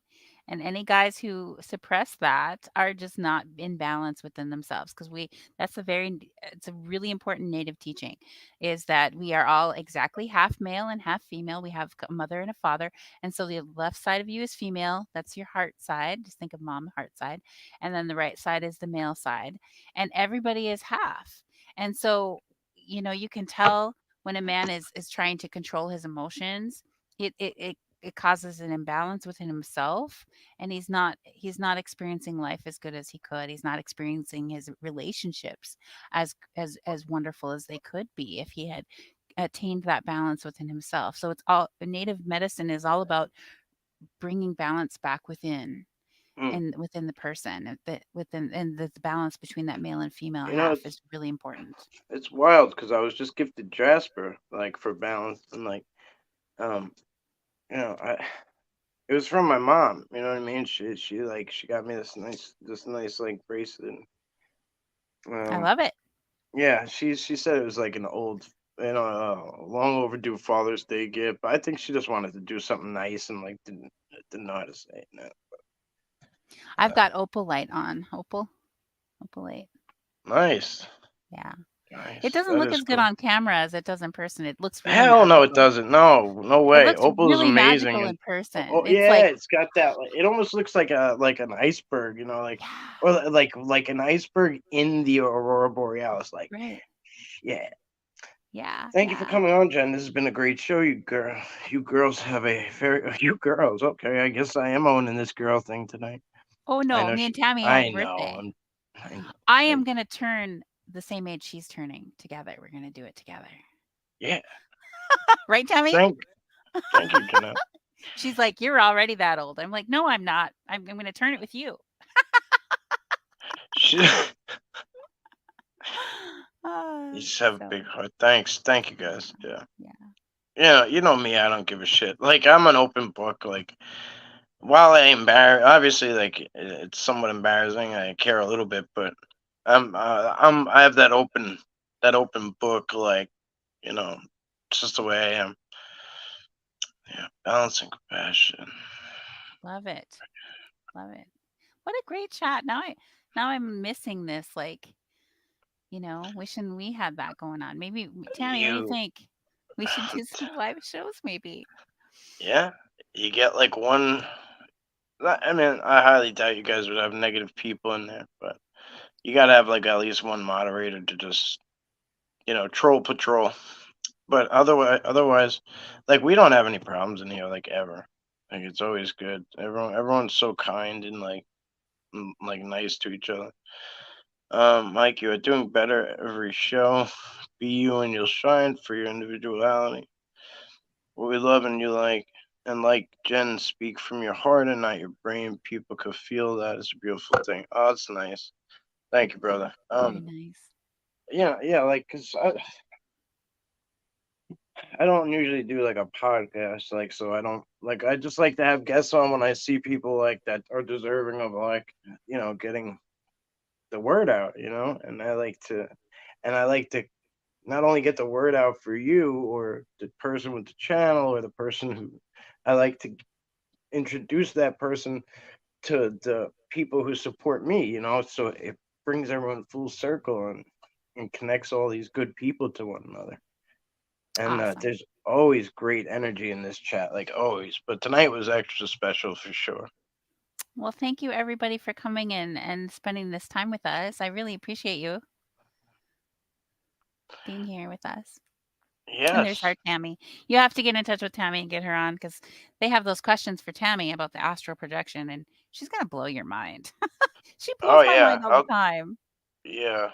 and any guys who suppress that are just not in balance within themselves, because we that's it's a really important native teaching, is that we are all exactly half male and half female. We have a mother and a father, and so the left side of you is female. That's your heart side. Just think of mom, heart side. And then the right side is the male side. And everybody is half. And so, you can tell when a man is trying to control his emotions. It causes an imbalance within himself, and he's not experiencing life as good as he could. He's not experiencing his relationships as wonderful as they could be if he had attained that balance within himself. So it's all native medicine is all about bringing balance back within, Mm. and within the person, and the balance between that male and female You know, half is really important. it's wild because I was just gifted Jasper, like, for balance, and like, um, I it was from my mom. You know what I mean? She got me this nice like bracelet. I Um, love it. yeah, she said it was like an old, long overdue Father's Day gift. But I think she just wanted to do something nice and like didn't know how to say it. No. I've got opal light on. Opal light. Nice, Yeah. It nice. doesn't That look is as good cool. on camera as it does in person. It looks really Hell no, it magical. doesn't. No, no It way. looks Opal is really amazing, magical and in person. oh It's yeah, like, it's got that. Like, it almost looks like an iceberg. Like, yeah, or like an iceberg in the aurora borealis. Like, right. yeah. Yeah, Thank you for yeah. coming on, Jen. This has been a great show. You girls have a very you girls. Okay, I guess I am owning this girl thing tonight. Oh I no, know me and she. Tammy have I a know. birthday. I know. I I, am gonna turn the same age she's turning together. We're gonna do it together. yeah. Right, Tammy? Thank thank you, Jeanette. She's like, "You're already that old." I'm like, "No, I'm not. I'm gonna turn it with you." She, you just have a So big heart. Thanks. Thank you guys. Yeah. yeah. Yeah, you know me, I don't give a shit. Like, I'm an open book. Like, while I embarrass, obviously, like, it's somewhat embarrassing. I care a little bit, but I have that open book. Like, it's just the way I am. Yeah, balance and compassion. Love it. Love it. What a great chat. Now I'm missing this, like, wishing we had that going on. Maybe Tammy, what do you You, think? We should do some live shows maybe. yeah, you get like one. I mean, I highly doubt you guys would have negative people in there, but you gotta have like at least one moderator to just troll patrol. But otherwise, like, we don't have any problems in here, like, ever. Like, it's always good. Everyone's so kind and like nice to each other. Mike, you are doing better every show. Be you and you'll shine for your individuality. What we love and you like. And like Jen, speak from your heart and not your brain. People could feel that. It's a beautiful thing. Oh, that's nice. Thank you, brother. Very nice. Yeah, like, cause I don't usually do like a podcast, like, so I don't like. I just like to have guests on when I see people like that are deserving of, like, getting the word out, and I like to not only get the word out for you or the person with the channel or the person who I like to introduce that person to the people who support me, so it brings everyone full circle and connects all these good people to one another. And Awesome. there's always great energy in this chat, like always. But tonight was extra special for sure. Well, thank you everybody for coming in and spending this time with us. I really appreciate you being here with us. And there's our Yes. Tammy. You have to get in touch with Tammy and get her on, because they have those questions for Tammy about the astral projection, and she's gonna blow your mind. She blows Oh my yeah. mind all the time. Yeah.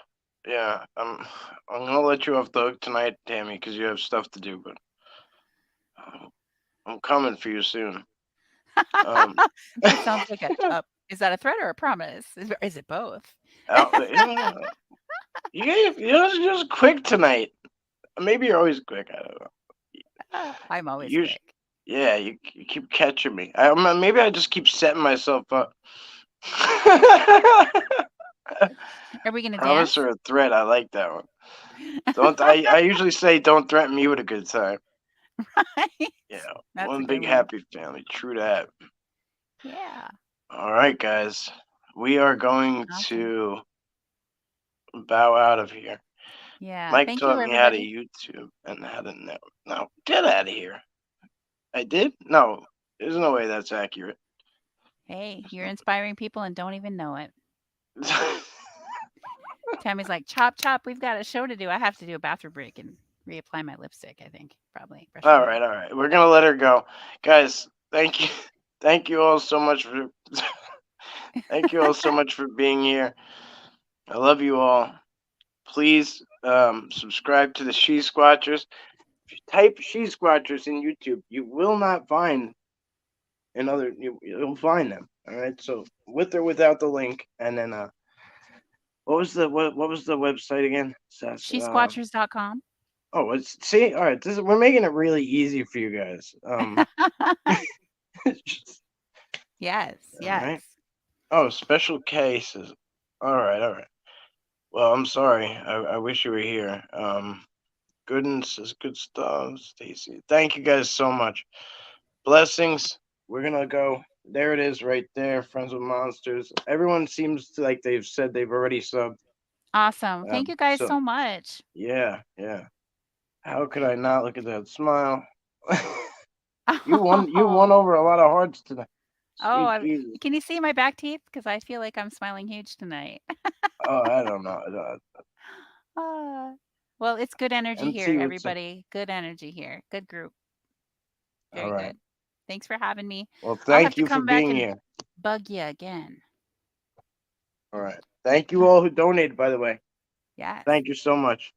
Yeah. I'm gonna let you off the hook tonight, Tammy, because you have stuff to do. But I'm coming for you soon. Um. That sounds like is that a threat or a promise? Is it both? Yeah, you're just quick tonight. Maybe you're always quick. I don't know. I'm always You, quick. yeah, you keep catching me. Maybe I just keep setting myself up. Are we gonna Promise dance? or a threat? I like that one. Don't I usually say don't threaten me with a good time. Right. Yeah, That's a one good big one. happy family. True that. Yeah. All right, guys. We are going Awesome. to bow out of here. Yeah. Mike Thank you, taught me how to everybody. YouTube and how to know. No, get out of here. I did? No, there's no way that's accurate. Hey, you're inspiring people and don't even know it. All Tammy's like, chop, chop. We've got a show to do. I have to do a bathroom break and reapply my lipstick, I think. Probably brush my hair. right. We're gonna let her go, guys. Thank you, thank you all so much for, thank you all so much for being here. I love you all. Please subscribe to the She Squatchers. If you type She Squatchers in YouTube, you will not find another. You'll find them. All right. So with or without the link, and then what was the website again? SheSquatchers.com. Oh, it's see. All right. We're making it really easy for you guys. Yes, All right. yes. Oh, special cases. All right. Well, I'm sorry. I wish you were here. Gooden says good stuff. Stacy, thank you guys so much. Blessings. We're gonna go. There it is, right there. Friends with Monsters. Everyone seems to like they've said they've already subbed. Awesome. Thank you guys So so much. yeah. How could I not look at that smile? You won over a lot of hearts today. Oh, Sweet Jesus. can you see my back teeth? Because I feel like I'm smiling huge tonight. Oh, I don't know. Ah, well, it's good energy here, MT would say. everybody. Good energy here. Good group. All Very right. good. Thanks for having me. Well, I'll have thank to you for come back being and here. bug you again. All right. Thank you all who donated, by the way. Yes. Thank you so much.